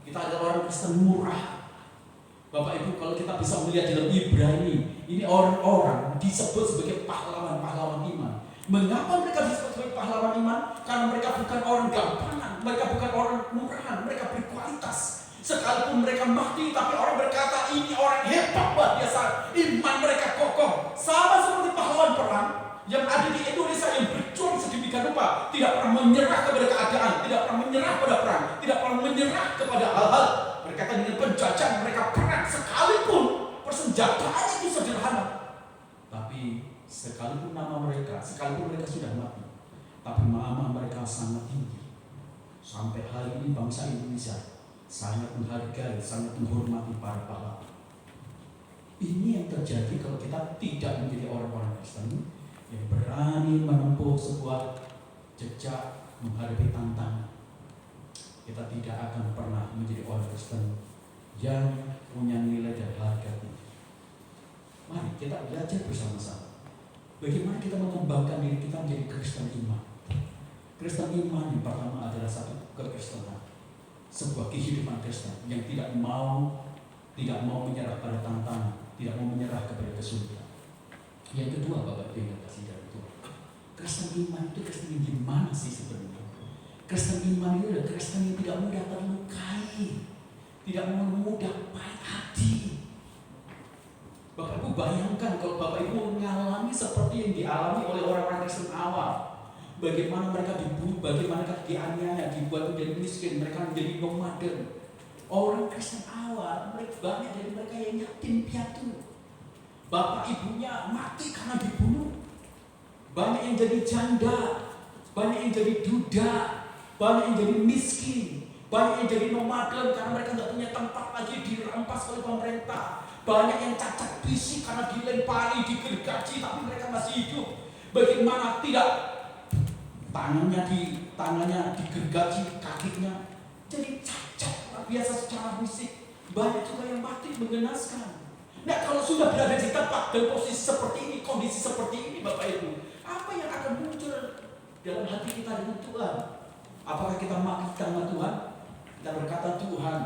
Kita adalah orang Kristen murah. Bapak Ibu, kalau kita bisa melihat dalam Ibrani, ini orang-orang disebut sebagai pahlawan-pahlawan iman. Mengapa mereka disebut sebagai pahlawan iman? Karena mereka bukan orang gampangan, mereka bukan orang murahan, mereka berkualitas. Sekalipun mereka mati, tapi orang berkata ini orang hebat luar biasa, iman mereka kokoh. Sama seperti pahlawan perang yang ada di Indonesia yang berjuang sedemikian rupa, tidak pernah menyerah kepada keadaan, tidak pernah menyerah pada perang, tidak pernah menyerah kepada hal-hal berkaitan dengan penjajahan. Mereka perang sekalipun persenjataan itu sederhana, tapi sekalipun mereka sudah mati, tapi nama mereka sangat tinggi. Sampai hari ini bangsa Indonesia sangat menghargai, sangat menghormati para pahlawan. Ini yang terjadi kalau kita tidak menjadi orang-orang Kristen yang berani menempuh sebuah jejak menghadapi tantangan. Kita tidak akan pernah menjadi orang Kristen yang punya nilai dan harga tinggi. Mari kita belajar bersama-sama bagaimana kita mengembangkan diri kita menjadi Kristen iman. Kristen iman yang pertama adalah satu kekristenan, sebuah kehidupan Kristen yang tidak mau menyerah pada tantangan, tidak mau menyerah kepada kesulitan. Yang kedua, Bapak Ibu yang kasih dari Tuhan, Kristen iman itu Kristen yang gimana sih sebenarnya? Kristen iman itu adalah Kristen yang tidak mudah terlukai, tidak mudah pahit hati. Bapak Ibu bayangkan kalau Bapak Ibu mengalami seperti yang dialami oleh orang-orang Kristen awal. Bagaimana mereka dibunuh, bagaimana mereka dianiaya, dibuat menjadi miskin, mereka menjadi nomaden. Orang Kristen awal, mereka banyak dari mereka yang yatim piatu. Bapak ibunya mati karena dibunuh. Banyak yang jadi janda, banyak yang jadi duda, banyak yang jadi miskin, banyak yang jadi nomaden karena mereka tidak punya tempat lagi, dirampas oleh pemerintah. Banyak yang cacat fisik karena dilempari, digergaji, tapi mereka masih hidup. Bagaimana tidak? Tangannya digergaji, kakinya jadi cacat luar biasa secara fisik. Banyak juga yang mati mengenaskan. Nah, kalau sudah berada di tempat dan posisi seperti ini, kondisi seperti ini, Bapak Ibu, apa yang akan muncul dalam hati kita dengan Tuhan? Apakah kita maki sama Tuhan? Kita berkata, Tuhan,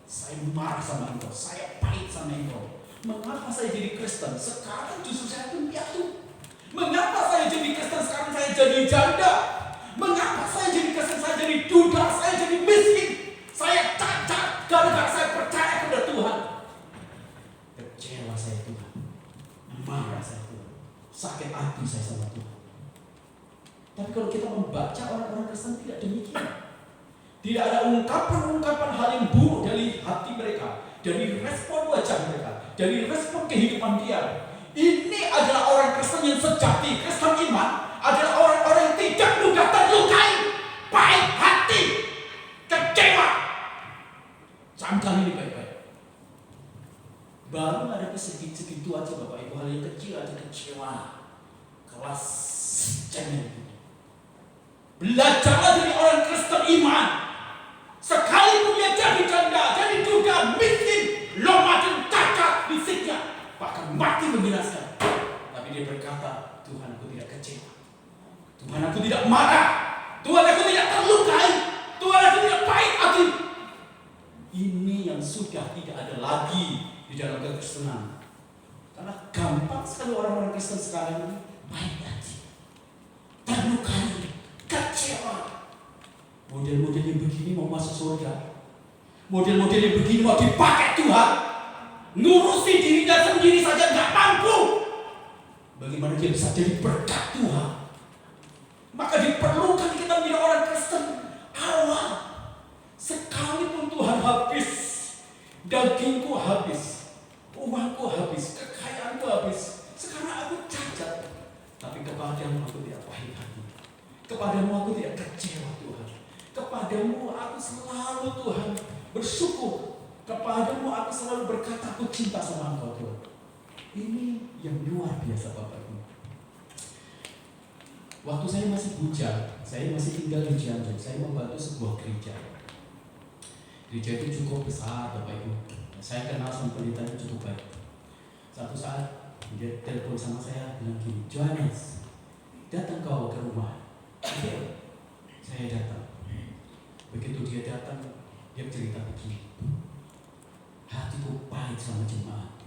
saya marah sama Engkau, saya pahit sama Engkau. Mengapa saya jadi Kristen? Sekarang justru saya pun piatu. Mengapa saya jadi Kristen sekarang saya jadi janda? Mengapa saya jadi Kristen saya jadi duda? Saya jadi miskin? Saya cacat gara-gara saya percaya kepada Tuhan. Kecewa saya Tuhan, marah saya Tuhan, sakit hati saya sama Tuhan. Tapi kalau kita membaca orang-orang Kristen tidak demikian. Tidak ada ungkapan-ungkapan hal yang buruk dari hati mereka, dari respon wajah mereka, dari respon kehidupan dia. Ini adalah orang Kristen yang sejati. Kristen iman adalah orang-orang yang tidak mudah terlukai, pahit hati, kecewa. Camkan ini baik-baik. Baru ada segitu aja Bapak Ibu, hal yang kecil aja kecewa, kelas cengeng. Belajarlah dari orang Kristen iman. Sekalipun dia jadi janda, jadi duda, miskin, nomaden, cacat fisiknya, bahkan mati mengenaskan, tapi dia berkata, Tuhan aku tidak kecewa, Tuhan aku tidak marah, Tuhan aku tidak terlukai, Tuhan aku tidak pahit hati. Ini yang sudah tidak ada lagi di dalam kekristenan. Karena gampang sekali orang-orang Kristen sekarang ini pahit hati, terlukai, kecewa. Model-model yang begini mau masuk surga, model-model yang begini mau dipakai Tuhan, ngurusi dirinya sendiri saja nggak mampu. Bagaimana dia bisa jadi berkat Tuhan? Maka diperlukan kita menjadi orang Kristen awal. Sekalipun Tuhan habis, dagingku habis, uangku habis, kekayaanku habis, sekarang aku cacat, tapi kepadamu aku tidak pahit hati, kepadamu aku tidak kecewa Tuhan, kepadamu aku selalu Tuhan bersyukur, kepadamu aku selalu berkata aku cinta sama Engkau Tuhan. Ini yang luar biasa Bapak Ibu. Waktu saya masih bujang, saya masih tinggal di Cianjur, saya membantu sebuah gereja. Gereja itu cukup besar Bapak Ibu. Saya kenal sama pendetanya cukup baik. Satu saat dia telepon sama saya bilang gini, Johannes, datang kau ke rumah. Oke, saya datang. Begitu dia datang, dia cerita begini, hatiku pahit sama jemaat.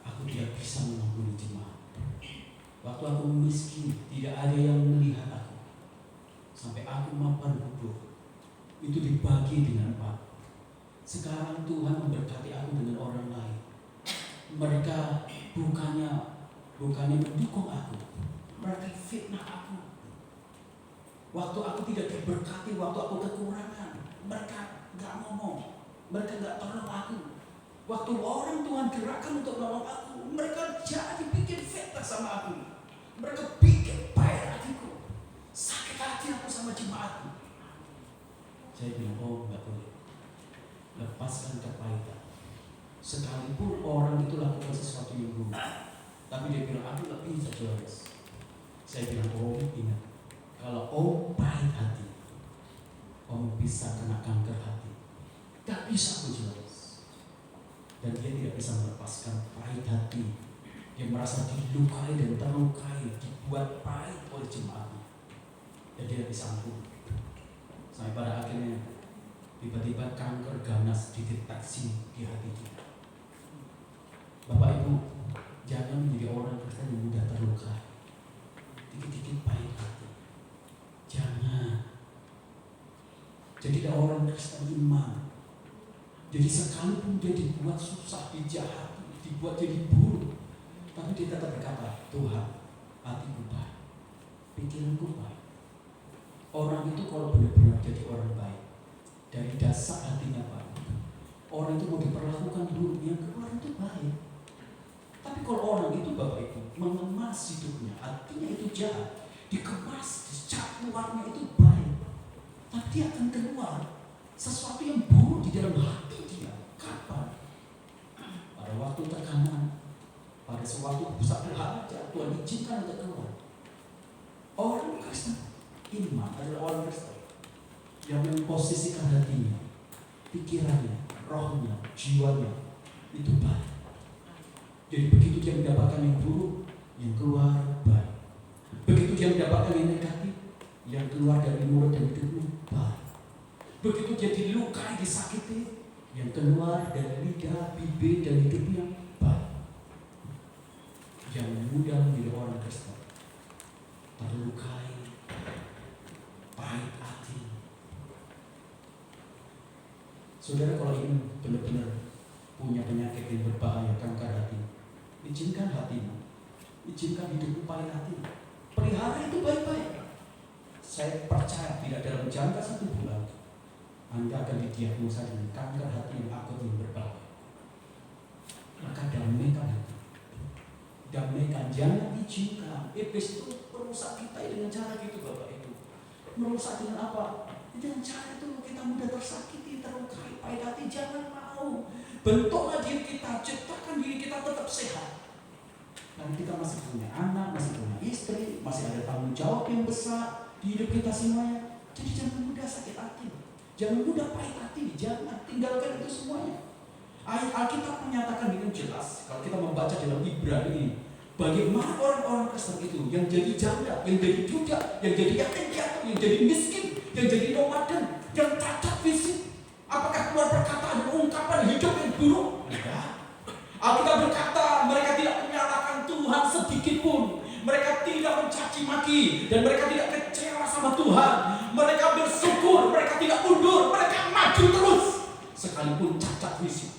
Aku tidak bisa mengampuni jemaat. Waktu aku miskin, tidak ada yang melihat aku. Sampai aku mapan hidup, itu dibagi dengan 4. Sekarang Tuhan memberkati aku dengan orang lain. Mereka bukannya mendukung aku, mereka fitnah aku. Waktu aku tidak diberkati, waktu aku kekurangan, mereka gak ngomong, mereka gak tolong aku. Waktu orang Tuhan gerakkan untuk nolong aku, mereka jadi bikin fitnah sama aku. Mereka bikin pahit hatiku, sakit hati aku sama jemaatku. Saya bilang, oh gak boleh, lepaskan kepahitan. Sekalipun orang itu lakukan sesuatu yang buruk, tapi dia bilang, aku gak bisa Johannes. Saya bilang, oh ingat, kalau om pahit hati, om bisa kena kanker hati. Gak bisa Johannes. Dan dia tidak bisa melepaskan pahit hati. Dia merasa dilukai dan terlukai, dibuat pahit oleh jemaatnya. Dan dia tidak bisa ampun. Sampai pada akhirnya tiba-tiba kanker ganas dideteksi di hati dia. Bapak Ibu, jangan menjadi orang Kristen yang mudah terlukai, dikit-dikit pahit hati. Jangan. Jadilah orang Kristen iman. Jadi sekalipun dia dibuat susah, dijahati, dibuat jadi buruk, tapi dia tetap berkata, Tuhan, hatiku baik, pikiranku baik. Orang itu kalau benar-benar jadi orang baik, dari dasar hatinya baik, orang itu mau diperlakukan buruk, yang keluar itu baik. Tapi kalau orang itu Bapak Ibu mengemas hidupnya, artinya itu jahat, dikemas, dicat luarnya itu baik, tapi dia akan keluar sesuatu yang buruk di dalam hati dia. Kapan? Pada waktu tekanan, pada suatu satu hal aja Tuhan izinkan untuk keluar. Orang Kristen iman adalah orang Kristen yang memposisikan hatinya, pikirannya, rohnya, jiwanya itu baik. Jadi begitu dia mendapatkan yang buruk, yang keluar baik. Begitu dia mendapatkan yang negatif, yang keluar dari mulut dan hidupnya baik. Begitu dia dilukai, disakiti, yang keluar dari lidah, bibir dan hidupnya baik. Jangan mudah menjadi orang Kristen terlukai, pahit hati. Saudara kalau ingin benar-benar punya penyakit yang berbahaya, kanker hati, izinkan hatimu, izinkan hidupmu pahit hati. Pelihara itu baik-baik. Saya percaya tidak dalam jangka 1 bulan Anda akan didiagnosa dengan kanker hati yang akut yang berbahaya. Maka damaikan hati, damaikan, jangan izinkan iblis itu merusak kita dengan cara gitu Bapak Ibu. Merusak dengan apa? Dengan cara itu kita mudah tersakiti, terlukai, pahit hati. Jangan mau. Bentuklah diri kita, ciptakan diri kita tetap sehat. Dan kita masih punya anak, masih punya istri, masih ada tanggung jawab yang besar di hidup kita semuanya. Jadi jangan mudah sakit hati, jangan mudah pahit hati, jangan tinggalkan itu semuanya. Alkitab menyatakan dengan jelas, kalau kita membaca dalam Ibrani ini, bagaimana orang-orang Kristen itu yang jadi janda, yang jadi duda, yang jadi yatim piatu, yang jadi miskin, yang jadi nomaden, yang cacat fisik. Apakah keluar perkataan dan ungkapan hidup yang buruk? Enggak. Alkitab berkata mereka tidak menyalahkan Tuhan sedikit pun. Mereka tidak mencaci maki dan mereka tidak kecewa sama Tuhan. Mereka bersyukur, mereka tidak mundur, mereka maju terus sekalipun cacat fisik.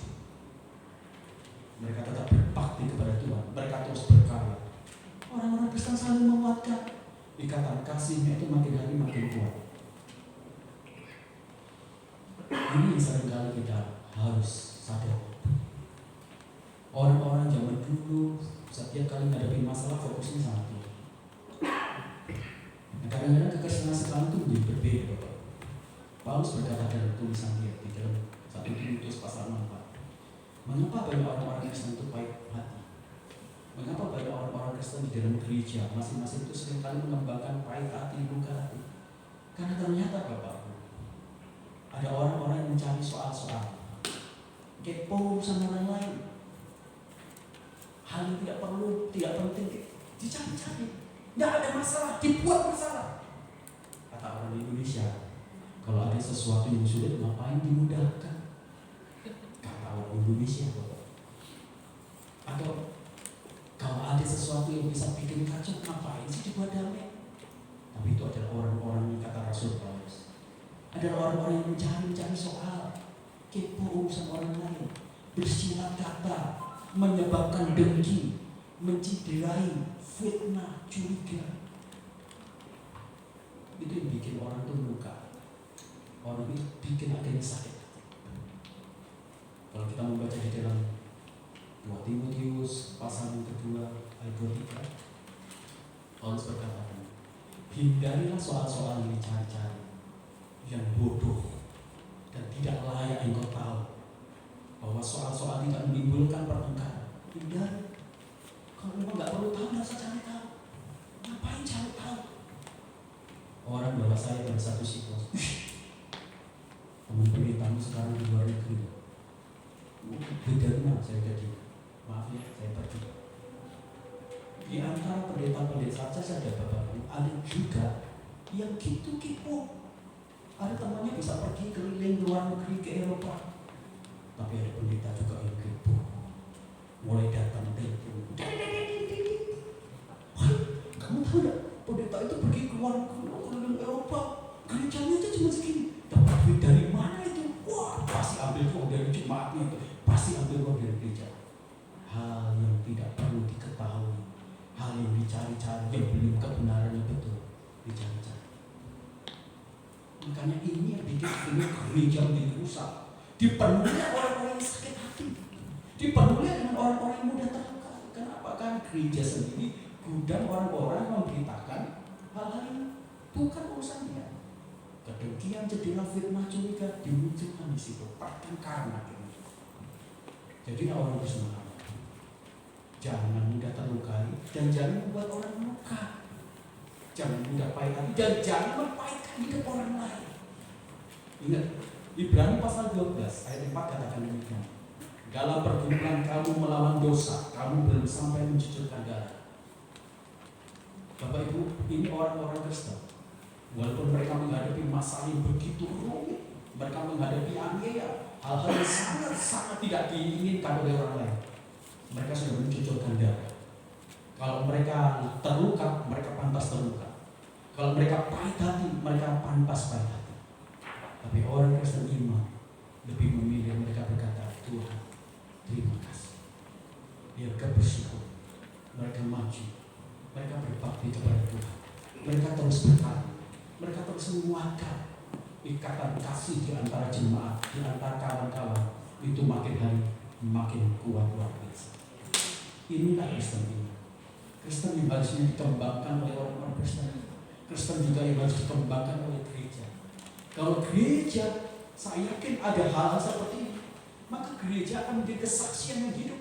Mereka tetap berbakti kepada Tuhan. Mereka terus berkarya. Orang-orang Kristen selalu menguatkan. Ikatan kasihnya itu makin hari makin kuat. Ini yang seringkali kita harus sadar. Orang-orang zaman dulu setiap kali menghadapi masalah fokusnya sama Tuhan. Nah, kadang-kadang kekristenan sekarang itu menjadi berbeda Bapak. Paulus berkata dalam tulisan dia di dalam 1 Timotius pasal 4. Mengapa banyak orang-orang Kristen itu pahit hati? Mengapa banyak orang-orang Kristen di dalam gereja masing-masing itu seringkali mengembangkan pahit hati, luka hati? Karena ternyata Bapak, ada orang-orang yang mencari soal-soal, kepo sama orang lain, hal yang tidak perlu, tidak penting, dicari-cari. Tidak ada masalah, dibuat masalah. Kata orang Indonesia, kalau ada sesuatu yang sulit, ngapain dimudahkan? Kata orang Indonesia, Bapak. Atau kalau ada sesuatu yang bisa bikin kacau, ngapain sih dibuat damai? Tapi itu adalah orang-orang yang kata Rasul Paulus, adalah orang-orang yang mencari soal. kepo urusan orang lain, bersilat kata, menyebabkan dengki, menciderai, fitnah, curiga. Itu yang bikin orang tuh luka. Orang itu bikin akhirnya sakit. Kalau kita membaca di dalam 2 Timotius pasal yang kedua ayat 23, Paulus berkata, hindarilah soal-soal yang dicari-cari, yang bodoh dan tidak layak engkau tahu, bahwa soal-soal tidak menimbulkan pertengkaran. Hindari. Kalau memang nggak perlu tahu, nggak usah cari tahu. Ngapain cari tahu? Orang bawa saya pada satu situasi, teman pendetamu sekarang di luar negeri. Dari mana saya jadi? Maaf ya, saya pergi. Di antara pendeta-pendeta saja ada bapak, ada juga yang gitu kipu. Ada temannya bisa pergi keliling luar negeri ke Eropa, tapi ada pendeta juga yang kipu. Mulai datang telepon. Wah, kamu tahu nggak? Pendeta itu pergi keluar keliling Eropa, gerejanya itu cuma segini. Dapat duit dari mana itu? Wah, pasti ambil uang dari jemaatnya itu, pasti ambil uang dari gereja. Hal yang tidak perlu diketahui, hal yang dicari-cari, yang belum kebenarannya betul dicari-cari. Makanya ini yang bikin gereja menjadi rusak. Dipenuhi orang-orang yang sakit hati, dipenuhi dengan orang-orang yang mudah terluka. Kenapa? Kan gereja sendiri gudang orang-orang yang memberitakan hal-hal yang bukan urusan dia. Kedengkian, cedera, fitnah, curiga dimunculkan di situ, pertengkaran akhirnya. Jadi orang bersemangat. Jangan mudah terlukai dan jangan membuat orang luka. Jangan mudah pahit hati dan jangan mempahitkan hidup orang lain. Ingat, Ibrani pasal 12 ayat 4 katakan demikian. Dalam pergumulan kamu melawan dosa, kamu belum sampai mencucurkan darah. Bapak Ibu, ini orang-orang Kristen. Walaupun mereka menghadapi masalah yang begitu rumit, mereka menghadapi aniaya, hal-hal yang sangat-sangat tidak diinginkan oleh orang lain, mereka sudah mencucurkan darah. Kalau mereka terluka, mereka pantas terluka. Kalau mereka pahit hati, mereka pantas pahit hati. Tapi orang Kristen iman lebih memilih mereka berkata, Tuhan, terima kasih. Mereka bersyukur, mereka maju, mereka berbakti kepada Tuhan. Mereka terus berkarya, mereka terus menguatkan ikatan kasih di antara jemaat, di antara kawan-kawan. Itu makin hari makin kuat luar biasa. Inilah Kristen ini. Kristen yang harusnya dikembangkan oleh orang-orang Kristen. Kristen juga yang harus dikembangkan oleh gereja. Kalau gereja, saya yakin ada hal-hal seperti ini, maka gereja akan menjadi kesaksian yang hidup.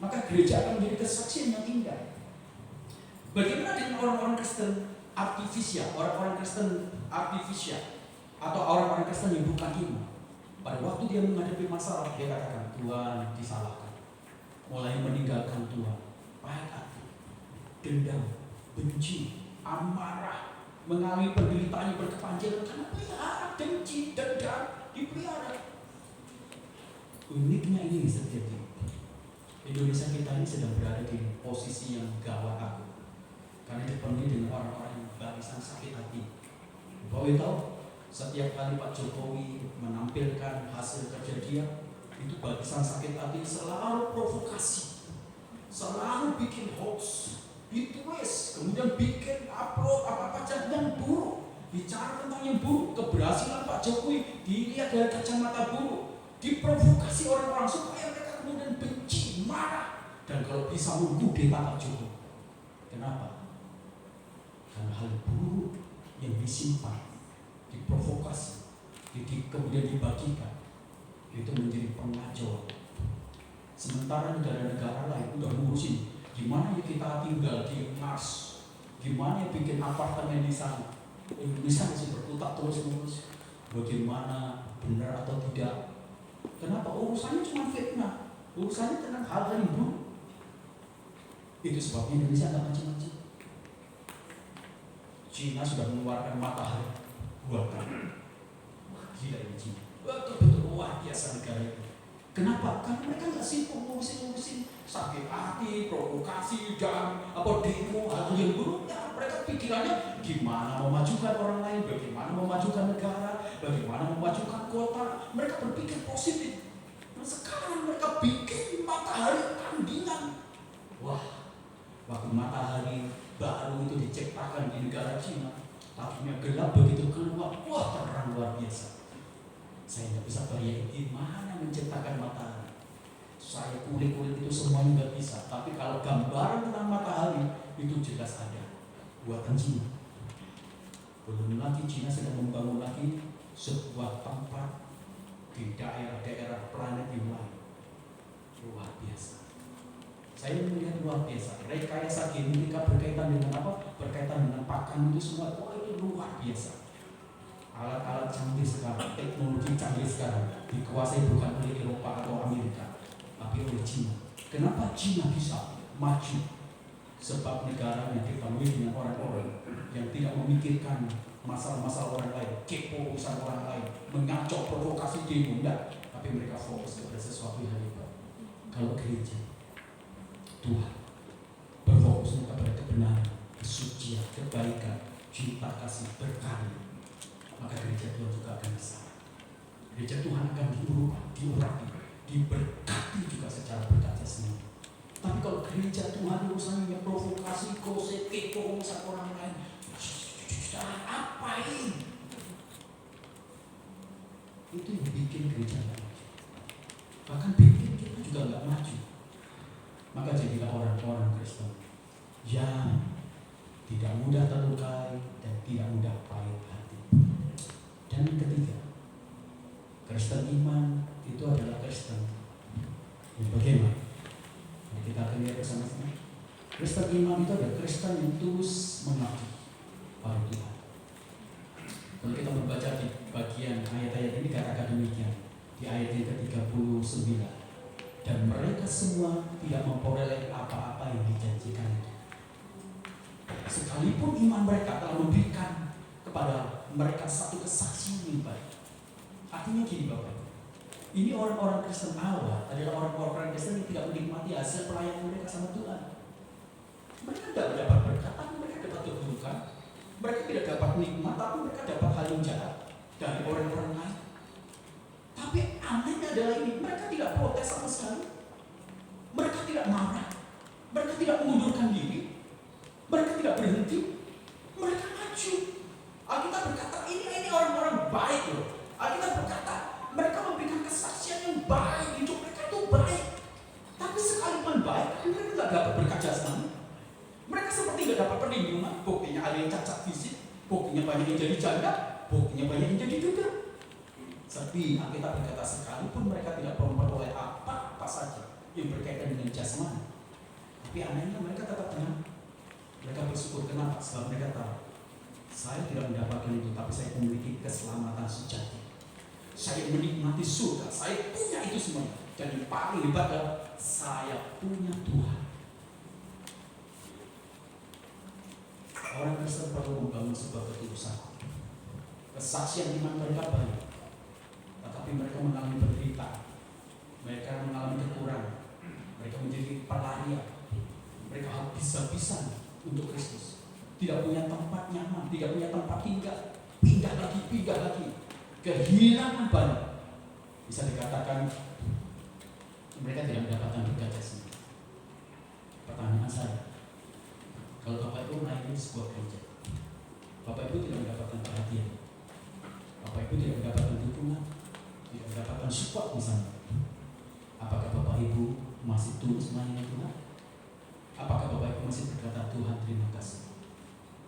Maka gereja akan menjadi kesaksian yang indah. Bagaimana dengan orang-orang Kristen artifisial, orang-orang Kristen artifisial, atau orang-orang Kristen yang bukan iman? Pada waktu dia menghadapi masalah, dia katakan, Tuhan disalahkan. Mulai meninggalkan Tuhan, pahit hati, dendam, benci, amarah, mengalami penderitaan yang berkepanjangan karena pelihara benci, dendam, dipelihara. Uniknya ini terjadi. Indonesia kita ini sedang berada di posisi yang gawat aku, karena dipenuhi dengan orang-orang yang barisan sakit hati. Bapak tahu, setiap kali Pak Jokowi menampilkan hasil kerja dia, itu barisan sakit hati selalu provokasi, selalu bikin hoax, ditulis, kemudian bikin upload apa-apa yang buruk, bicara tentang yang buruk, keberhasilan Pak Jokowi dilihat dari kacamata buruk, diprovokasi orang-orang supaya mereka kemudian benci, marah, dan kalau bisa mengkudeta Pak Jokowi. Kenapa? Karena hal buruk yang disimpan, diprovokasi, kemudian dibagikan, itu menjadi pengacauan. Sementara negara-negara lain udah ngurusin gimana ya kita tinggal di Mars, gimana ya bikin apartemen di sana. Indonesia masih berkutat terus-menerus bagaimana benar atau tidak. Kenapa? Urusannya cuma fitnah, urusannya tentang hal-hal yang buruk. Itu sebabnya Indonesia nggak maju-maju. Cina sudah mengeluarkan matahari 2 kali. Wah, gila ini Cina. Betul-betul luar biasa negara itu. Kenapa? Karena mereka nggak sibuk ngurusin sakit hati, provokasi, dan demo, hal yang buruk. Ya, mereka pikirannya gimana memajukan orang lain, bagaimana memajukan negara, bagaimana memajukan kota. Mereka berpikir positif. Nah, sekarang mereka bikin matahari tandingan. Wah, waktu matahari baru itu diciptakan di negara Cina, tadinya gelap, begitu keluar, wah terang luar biasa. Saya nggak bisa bayangin gimana menciptakan matahari. Saya kulik-kulik itu semuanya nggak bisa. Tapi kalau gambaran tentang matahari itu jelas ada. Buatan Cina. Belum lagi Cina sedang membangun lagi sebuah tempat di daerah-daerah planet yang lain. Luar biasa. Saya melihat luar biasa. Rekayasa genetika berkaitan dengan apa? Berkaitan dengan pakan itu semua. Wah, itu luar biasa. Alat-alat canggih sekarang, teknologi canggih sekarang dikuasai bukan oleh Eropa atau Amerika, tapi oleh Cina. Kenapa Cina bisa maju? Sebab negara yang dipenuhi dengan orang-orang yang tidak memikirkan masalah-masalah orang lain, kepo urusan orang lain, mengacau provokasi demo, enggak. Tapi mereka fokus kepada sesuatu yang hebat. Kalau gereja, Tuhan berfokus kepada kebenaran, kesucian, kebaikan, cinta kasih, berkarya, maka gereja Tuhan juga akan besar. Gereja Tuhan akan diurapi, diberkati juga secara berkat jasmani. Tapi kalau gereja Tuhan urusannya provokasi, gosip, kepo urusan orang lain, apain? Itu yang bikin gereja nggak maju. Bahkan bikin kita juga nggak maju. Maka jadilah orang-orang Kristen yang tidak mudah terlukai dan tidak mudah pahit hati. Dan yang ketiga, Kristen iman itu adalah Kristen yang bagaimana? Kita akan lihat bersama-sama. Kristen iman itu adalah Kristen yang tulus mengabdi pada Tuhan. Kalau kita membaca di bagian ayat-ayat ini katakan demikian di ayat yang ke-39, dan mereka semua tidak memperoleh apa-apa yang dijanjikan itu. Sekalipun iman mereka telah memberikan kepada mereka satu kesaksian yang baik. Artinya gini Bapak, ini orang-orang Kristen awal adalah orang-orang Kristen yang tidak menikmati hasil pelayanan mereka sama Tuhan. Mereka tidak mendapat berkat, tapi mereka dapat keburukan. Mereka tidak dapat nikmat, tapi mereka dapat hal yang jahat dari orang-orang lain. Tapi anehnya adalah ini, mereka tidak protes sama sekali. Mereka tidak marah. Mereka tidak mengundurkan diri. Mereka tidak berhenti. Mereka maju. Alkitab berkata ini orang-orang baik loh. Alkitab berkata mereka memberikan kesaksian yang baik, hidup mereka itu baik. Tapi sekalipun baik, mereka tidak dapat berkat jasmani. Mereka seperti tidak dapat perlindungan. Buktinya ada yang cacat fisik, buktinya banyak yang jadi janda, buktinya banyak yang jadi duda. Tapi Alkitab berkata sekalipun mereka tidak memperoleh apa-apa saja yang berkaitan dengan jasmani, tapi anehnya mereka tetap tenang. Mereka bersyukur. Kenapa? Sebab mereka tahu saya tidak mendapatkan itu, tapi saya memiliki keselamatan sejati. Saya menikmati surga, saya punya itu semuanya. Dan yang paling hebat adalah saya punya Tuhan. Orang Kristen perlu membangun sebuah ketulusan. Kesaksian iman mereka baik, tetapi mereka mengalami penderitaan, mereka mengalami kekurangan, mereka menjadi pelarian, mereka habis-habisan untuk Kristus. Tidak punya tempat nyaman, tidak punya tempat tinggal, pindah lagi, kehilangan banyak. Bisa dikatakan mereka tidak mendapatkan berkat jasmani. Pertanyaan saya, kalau Bapak Ibu melayani sebuah gereja, Bapak Ibu tidak mendapatkan perhatian, Bapak Ibu tidak mendapatkan dukungan, tidak mendapatkan support misalnya, apakah Bapak Ibu masih tulus melayani Tuhan? Apakah Bapak Ibu masih berkata, Tuhan terima kasih,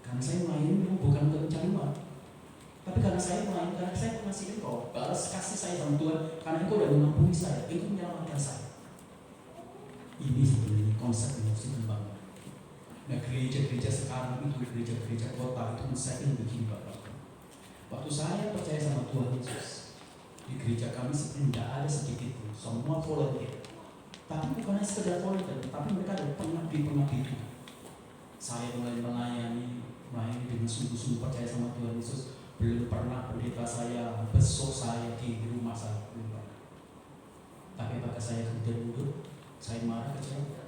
karena saya melayani bukan untuk mencari uang, tapi karena saya melayani, karena saya mengasihi Engkau, balas kasih saya sama Tuhan, karena Engkau sudah mengampuni saya, Engkau menyelamatkan saya. Ini sebenarnya konsep yang harus dikembangkan. Nah, gereja-gereja sekarang itu, gereja-gereja kota itu saya begini Bapak. Waktu saya percaya sama Tuhan Yesus, di gereja kami sebenarnya tidak ada sedikit pun, semua volunteer. Tapi bukan hanya sekedar volunteer, tapi mereka ada pengabdi Tuhan. Saya mulai melayani dengan sungguh-sungguh percaya sama Tuhan Yesus. Belum pernah pendeta saya besok saya di rumah saya, belum pernah. Tapi apakah saya kemudian mundur? Saya marah kecewa?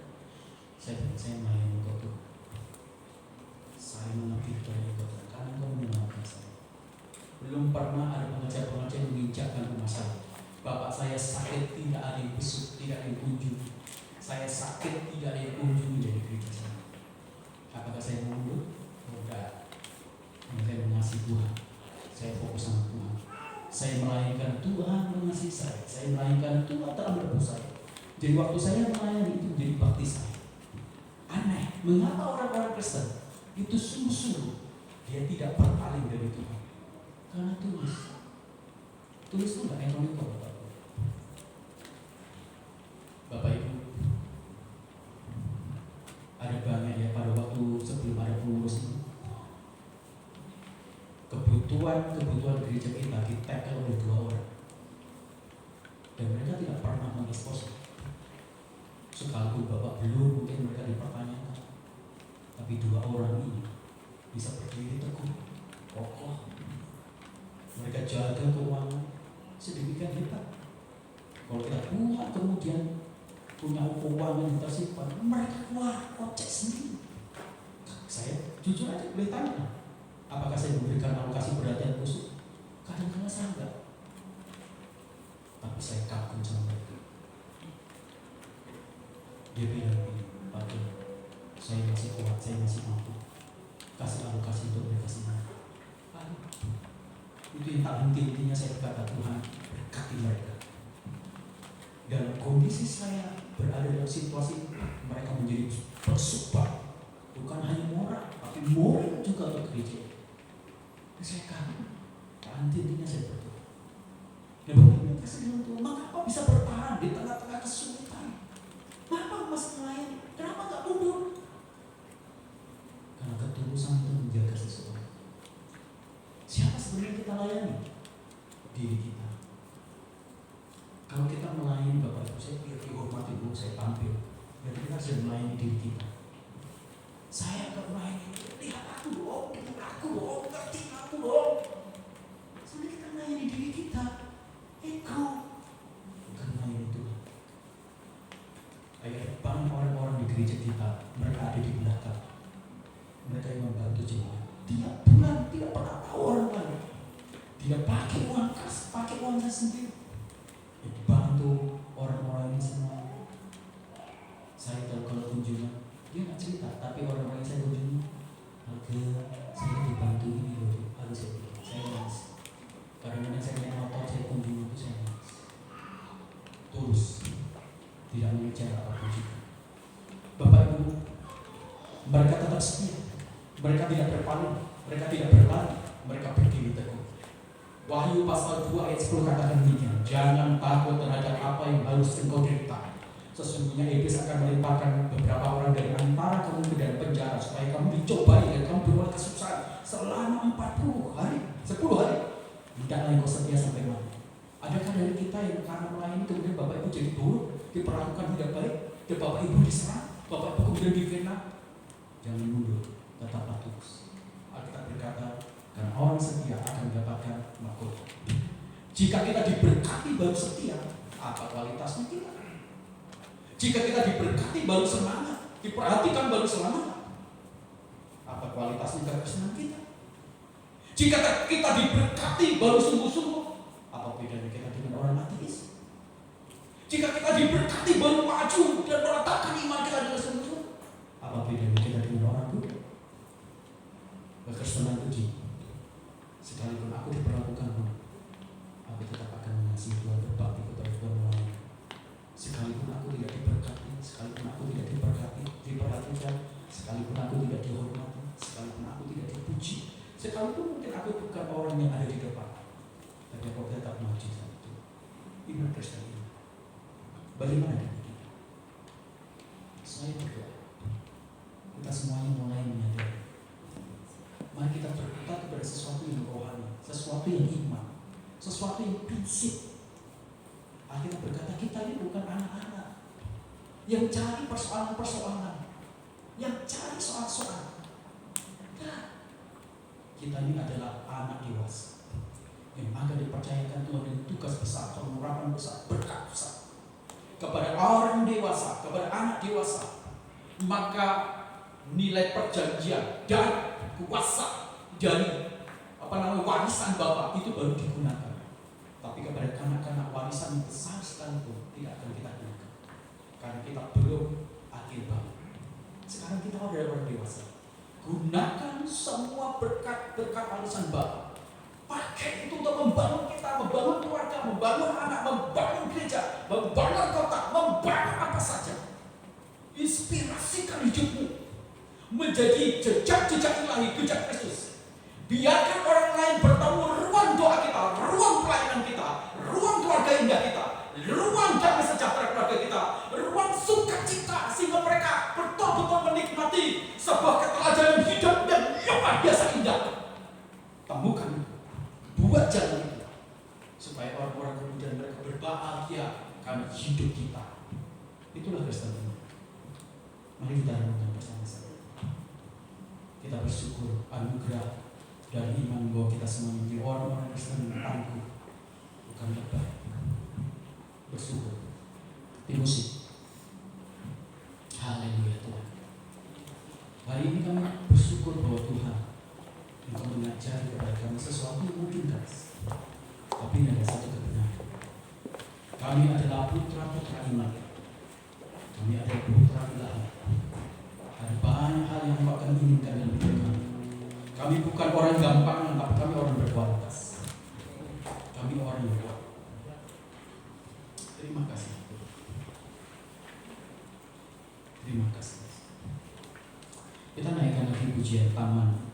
Saya melayani Engkau Tuhan. Saya mengabdi kepada Engkau Tuhan karena Engkau menyelamatkan saya. Belum pernah ada pengajar-pengajar yang menginjakkan rumah saya. Bapak saya sakit, tidak ada yang besuk, tidak ada yang kunjungi. Saya sakit, tidak ada yang kunjungi dari gereja saya. Apakah saya mundur? Tidak. Saya mengasihi Tuhan. Saya fokus sama Tuhan. Saya melayani Tuhan mengasihi saya. Saya melayani Tuhan telah merebus saya. Jadi waktu saya melayani itu menjadi bakti saya. Aneh, mengapa orang-orang Kristen itu sungguh-sungguh dia tidak berpaling dari Tuhan? Karena tulus. Tulus itu nggak ekonomi kok, Bapak Ibu. Ada banyak ya pada waktu sebelum ada pengurus ini. Kebutuhan gereja kita ditackle oleh 2 orang. Dan mereka tidak pernah mengekspos. Sekalipun Bapak belum mungkin mereka dipertanyakan. Tapi 2 orang ini bisa berdiri teguh, kokoh. Mereka jaga keuangan sedemikian hebat. Kalau kita buat kemudian punya keuangan yang tersimpan, mereka keluar kocek sendiri. Saya jujur aja boleh tanya, apakah saya memberikan alokasi perhatian khusus? Kadang-kadang saya enggak. Tapi saya kagum sama mereka. Dia bilang begini, Pak, saya masih kuat, saya masih mampu. Kasih alokasi untuk mereka semua. Itu yang tak henti-hentinya saya berkata, Tuhan berkati mereka. Dalam kondisi saya berada dalam situasi mereka menjadi bersumpah, bukan hanya moral, tapi moral juga untuk gereja. Saya kagum, tak henti-hentinya saya berdoa. Dan bagaimana kasih dengan Tuhan, mengapa bisa bertahan di tengah-tengah kesulitan? Kenapa masih melayani? Kenapa tak mundur? Karena ketulusan itu menjaga sesuatu. Siapa sebenarnya kita layani? Diri kita. Kalau kita melayani Bapak Ibu, saya biar dihormati dulu, saya tampil. Dan kita harus melayani diri kita. Saya akan melayani, lihat aku dong, dengar aku dong, ngerti aku dong. Sebenarnya kita melayani diri kita. Ego. Bukan melayani Tuhan. Agar banyak orang-orang di gereja kita, mereka ada di belakang. Mereka yang membantu jemaat. Tiap bulan tidak pernah tahu orang lain. Tidak pakai uang kas, pakai uangnya sendiri. Bantu orang-orang ini semua. Saya tahu kalau kunjungan, dia nggak cerita, tapi orang-orang yang saya kunjungi, saya dibantu ini loh, harus saya nangis. Kadang-kadang saya naik motor, saya kunjungi itu saya nangis. Tulus, tidak mengejar apapun juga. Bapak Ibu, mereka tetap setia. Mereka tidak berpaling, mereka tidak berlari, mereka berdiri teguh. Wahyu pasal 2 ayat 10 katakan demikian, jangan takut terhadap apa yang harus engkau derita. Sesungguhnya iblis akan melimpahkan beberapa orang dari antara kamu ke dalam penjara supaya kamu dicobai dan kamu beroleh kesusahan selama 40 hari, 10 hari. Hendaklah engkau setia sampai mati. Adakah dari kita yang karena melayani kemudian Bapak Ibu jadi buruk, diperlakukan tidak baik, dan Bapak Ibu diserang, Bapak Ibu kemudian difitnah? Jangan mundur, tetaplah tulus. Alkitab berkata, karena orang setia akan mendapatkan mahkota. Jika kita diberkati baru setia, apa kualitasnya kita? Jika kita diberkati baru semangat, diperhatikan baru semangat, apa kualitasnya kekristenan kita? Jika kita diberkati baru sungguh-sungguh, apa bedanya kita dengan orang ateis? Jika kita diberkati baru maju dan meletakkan iman kita dengan sungguh-sungguh, apa bedanya kita dengan orang Buddha? Kekristenan uji. Sekalipun aku diperlakukan buruk, aku tetap akan mengasihi Tuhan, berbakti kepada Tuhan melayani. Sekalipun aku tidak diberkati, sekalipun aku tidak diperhatikan, sekalipun aku tidak dihormati, sekalipun aku tidak dipuji, sekalipun mungkin aku bukan orang yang ada di depan, tapi aku tetap maju saat itu. Iman Kristen ini. Bagaimana dengan kita? Saya berdoa, kita semuanya mulai menyadari. Mari kita berkata kepada sesuatu yang rohani, sesuatu yang iman, sesuatu yang prinsip. Akhirnya berkata kita ini bukan anak-anak yang cari persoalan-persoalan, yang cari soal-soal. Nah, kita ini adalah anak dewasa yang akan dipercayakan Tuhan dengan tugas besar, pengurapan besar, berkat besar. kepada orang dewasa, kepada anak dewasa, maka nilai perjanjian dan kuasa dari warisan Bapa itu baru digunakan. Tapi kepada kanak-kanak warisan yang besar sekalipun tidak akan kita gunakan, karena kita belum akhir banget. Sekarang kita sudah orang dewasa. Gunakan semua berkat-berkat warisan Bapa. Pakai itu untuk membangun kita, membangun keluarga, membangun anak, membangun gereja, membangun kota, membangun apa saja. Inspirasikan hidupmu menjadi jejak-jejak ilahi, jejak Kristus. Biarkan orang lain bertemu ruang doa kita, ruang pelayanan kita, ruang keluarga indah kita, ruang damai sejahtera keluarga kita, ruang sukacita, sehingga mereka betul-betul menikmati sebuah keteladanan hidup yang luar biasa indah. Temukan, buat jalan itu, supaya orang-orang kemudian mereka berbahagia karena hidup kita. Itulah Kristen. Mari kita renungkan bersama-sama. Kita bersyukur anugerah dan iman bahwa kita semua menjadi orang-orang Kristen yang tangguh, bukan lebay. Bersyukur. Musik. Haleluya Tuhan. Hari ini kami bersyukur bahwa Tuhan Engkau mengajari kepada kami sesuatu yang mungkin keras, tapi ini ada satu kebenaran. Kami adalah putra-putra iman. Kami adalah putra ilahi. Ada banyak hal yang Engkau akan inginkan dalam hidup kami. Kami bukan orang gampang, tapi kami orang berkualitas. Kami orang yang kuat. Terima kasih. Terima kasih. Kita naikkan lagi pujian taman.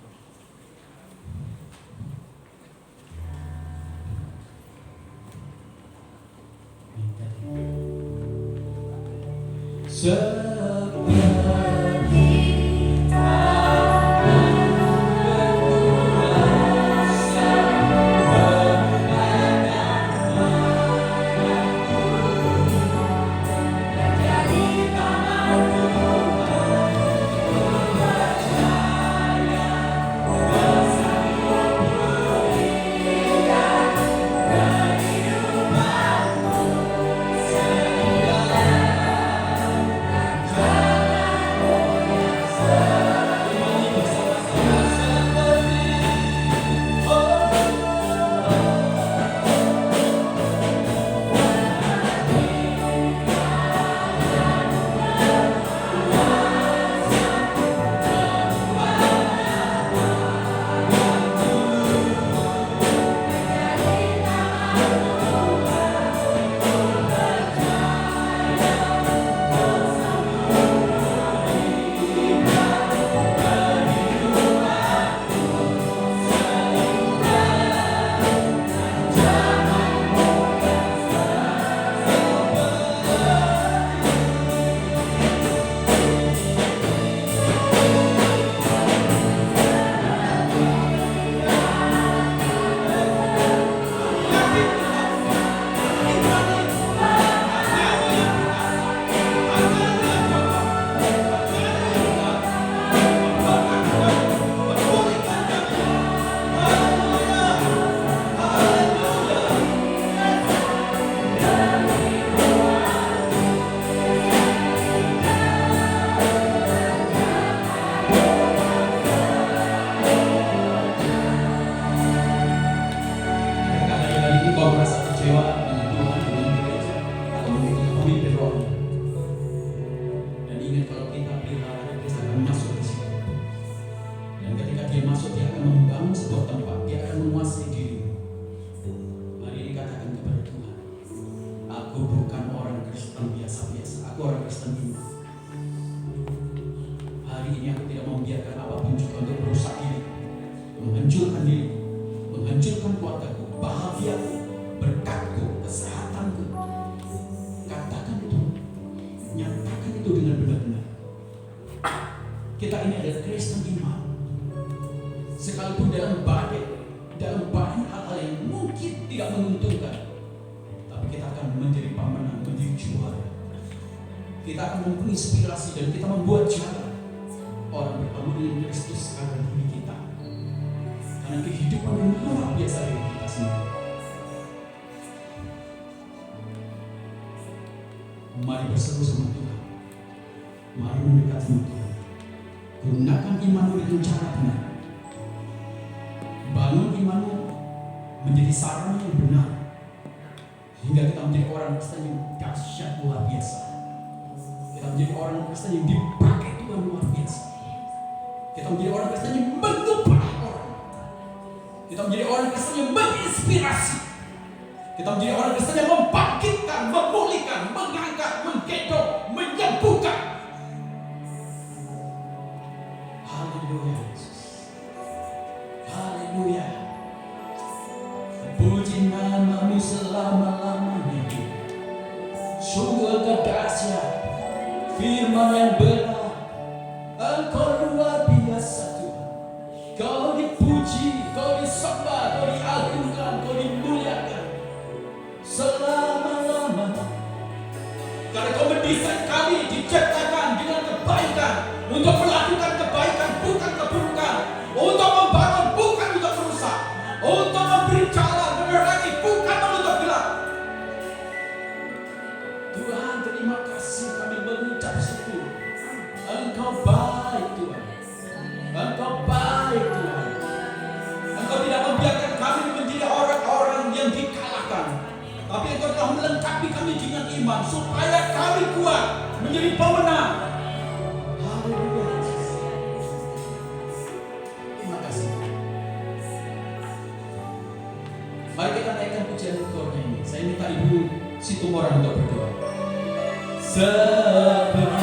Kita akan menginspirasi dan kita membuat jalan orang bertemu dengan Kristus akan diri kita. Karena kehidupan yang luar biasa dari kita sendiri. Mari berseru sama Tuhan. Mari mendekat sama Tuhan. Gunakan imanmu dengan cara benar. Bangun imanmu menjadi sarana yang benar, sehingga kita menjadi orang Kristen yang dahsyat luar biasa. Kita menjadi orang Kristen yang dipakai Tuhan luar biasa. Kita menjadi orang Kristen yang mengubah orang. Kita menjadi orang Kristen yang menginspirasi. Kita menjadi orang Kristen yang membangkitkan, memulihkan, mengangkat, menggendong, menyembuhkan. Haleluya Yesus. Haleluya. Puji namamu selama-lamanya. Sungguh engkau dahsyat, firman yang benar. Engkau luar biasa Tuhan. Kau dipuji, kau disembah, kau diagungkan, kau dimuliakan selama-lamanya. Karena kau mendesain kami, diciptakan dengan kebaikan, untuk melakukan kebaikan bukan keburukan, untuk membangun bukan untuk merusak, untuk memberi jalan menerangi bukan menutup gelap. Tuhan, terima kasih kami mengucap syukur. Engkau baik Tuhan. Engkau baik Tuhan. Engkau tidak membiarkan kami menjadi orang-orang yang dikalahkan, tapi Engkau telah melengkapi kami dengan iman supaya kami kuat menjadi pemenang. Haleluya Yesus. Terima kasih. Mari kita naikkan pujian kornya ini. Saya minta Ibu Situmorang untuk berdoa. Seperti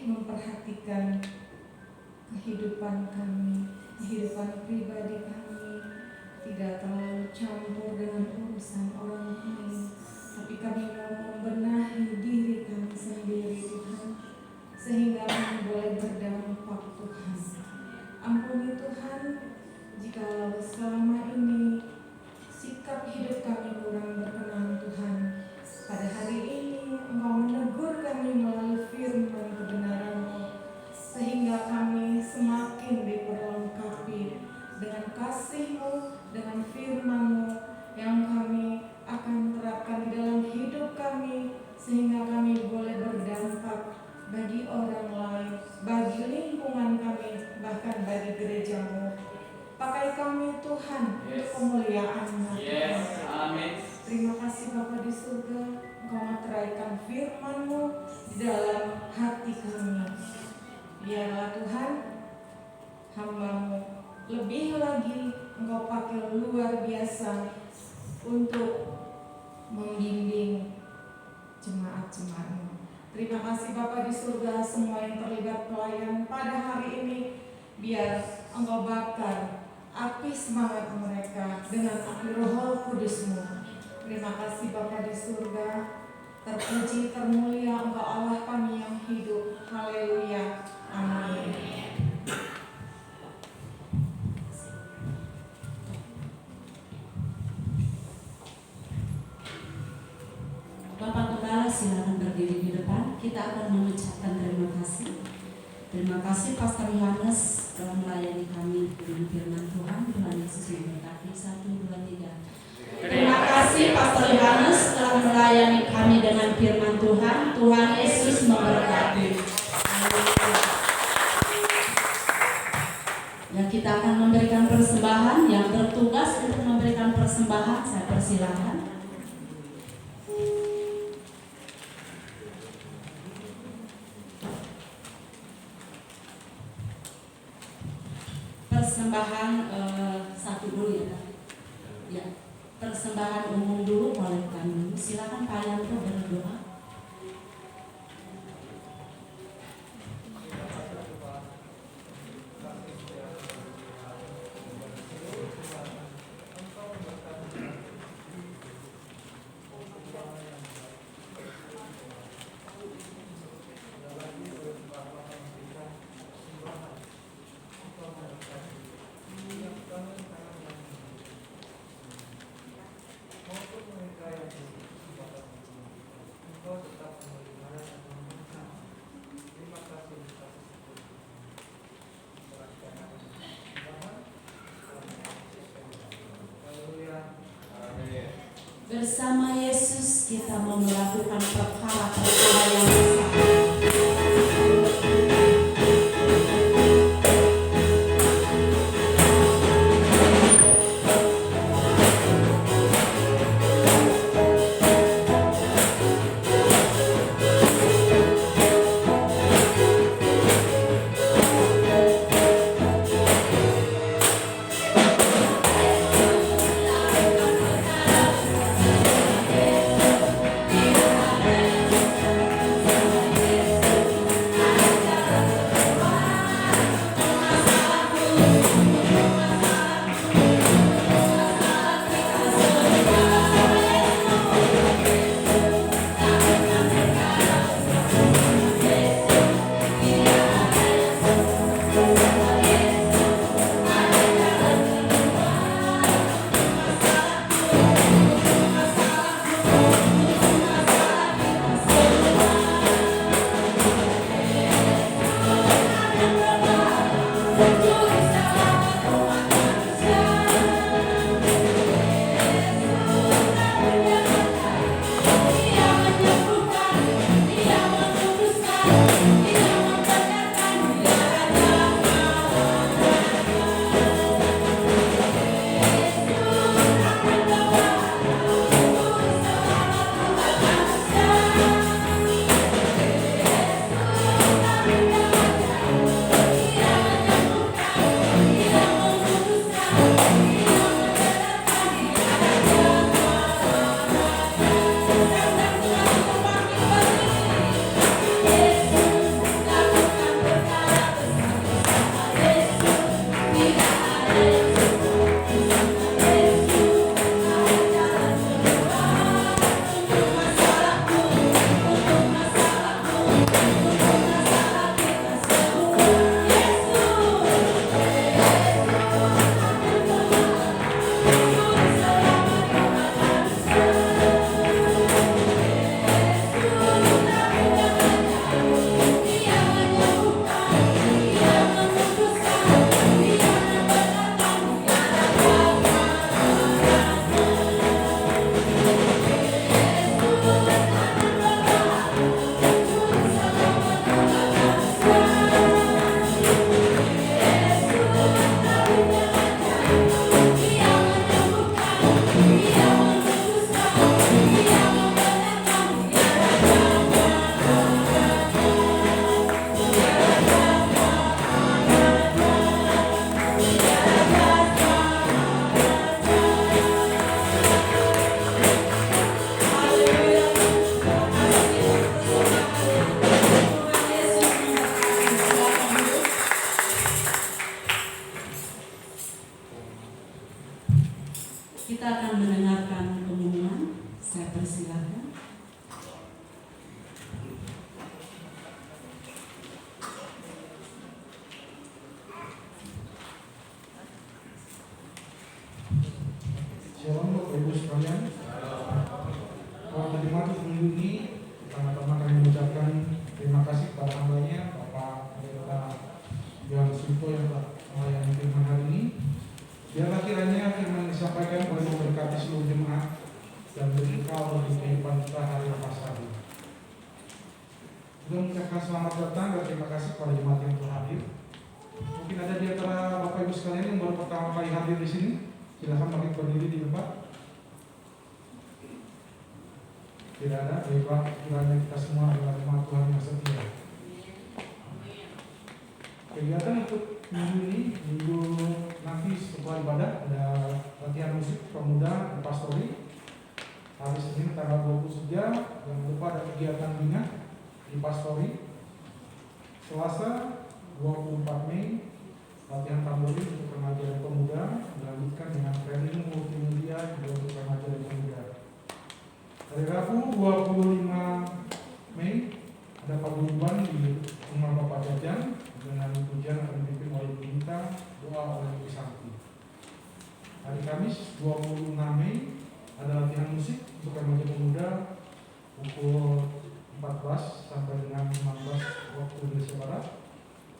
memperhatikan kehidupan kami, kehidupan pribadi kami, tidak terlalu campur dengan urusan orang lain, tapi kami mau membenahi diri kami sendiri Tuhan, sehingga kami boleh berdampak Tuhan. Ampuni Tuhan, jika selama ini sikap hidup kami kurang berkenan Tuhan, pada hari ini Engkau menegur kami melalui firman kebenaran-Mu, sehingga kami semakin diperlengkapi dengan kasih-Mu, dengan firman-Mu yang kami akan terapkan di dalam hidup kami, sehingga kami boleh berdampak bagi orang lain, bagi lingkungan kami, bahkan bagi gereja-Mu. Pakai kami Tuhan untuk kemuliaan-Mu. Amin. Terima kasih Bapa di surga, Engkau meteraikan firman-Mu di dalam hati kami. Biarlah Tuhan, hamba-Mu lebih lagi Engkau pakai luar biasa untuk membimbing jemaat-jemaat-Mu. Terima kasih Bapa di surga, semua yang terlibat pelayan pada hari ini, biar Engkau bakar api semangat mereka dengan api Roh Kudus-Mu. Terima kasih Bapa di surga, terpuji termulia Engkau Allah kami yang hidup. Haleluya. Amin. Bapak Gembala silakan berdiri di depan. Kita akan mengucapkan terima kasih. Terima kasih Pastor Yohanes telah melayani kami dengan firman Tuhan. Tuhan Yesus memberkati. 1, 2, 3. Terima kasih Pastor Yohanes telah melayani kami dengan firman Tuhan. Tuhan Yesus memberkati. Ya, kita akan memberikan persembahan. Yang bertugas untuk memberikan persembahan, saya persilakan. Persembahan satu dulu ya, Kak. Ya, persembahan umum dulu oleh kami. Silakan Pak Yanto berdoa. Bersama Yesus kita mau melakukan perkara-perkara yang besar. Juga mengucapkan selamat datang dan terima kasih kepada jemaat yang telah hadir. Mungkin ada di antara Bapak Ibu sekalian yang baru pertama kali hadir di sini. Silakan bangkit berdiri di tempat. Tidak ada, baiklah, kiranya kita semua adalah jemaat Tuhan yang setia. Kegiatan untuk minggu ini, minggu nanti setelah ibadah ada latihan musik pemuda dan pastori. Hari Senin tanggal 23, jangan lupa ada kegiatan bina di pastori. Selasa 24 Mei latihan tamborin untuk remaja dan pemuda, dilanjutkan dengan training multimedia untuk remaja dan pemuda. Hari Rabu 25 Mei ada paguyuban di rumah Bapak Jajan dengan pujian akan dipimpin oleh Ibu Nita, doa oleh Ibu Santi. Hari Kamis 26 Mei ada latihan musik untuk remaja pemuda pukul 14 sampai dengan 15 waktu Indonesia Barat.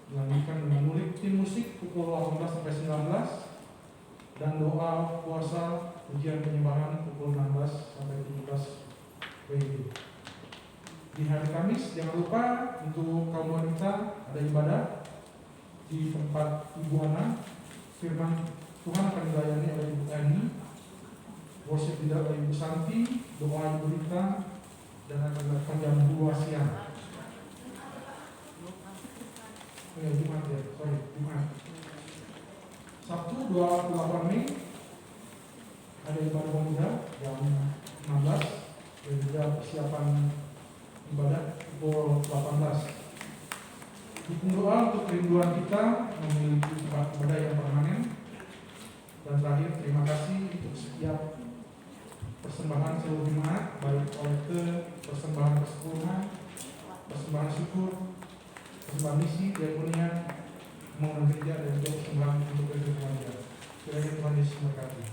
Dilanjutkan dengan ngulik tim musik pukul 18 sampai 19 dan doa puasa ujian penyembahan pukul 16 sampai 17 WIB. Di hari Kamis jangan lupa untuk kaum wanita ada ibadah di tempat Ibu Ana. Firman Tuhan akan dilayani oleh Ibu Ani, worship tidak oleh Ibu Santi, doa Ibu Rita, dan akan dilakukan jam 2 siang. Jumat. Sabtu 28 Mei ada ibadah pemuda jam 16 dan juga persiapan ibadah pukul 18. Dukung doa untuk kerinduan kita memiliki tempat ibadah yang permanen. Dan terakhir, terima kasih untuk setiap persembahan seluruh jemaat, baik oleh persembahan persepuluhan, persembahan syukur, persembahan misi, diakonian, pembangunan gereja, dan juga persembahan untuk gereja remaja. Kiranya Tuhan Yesus memberkati.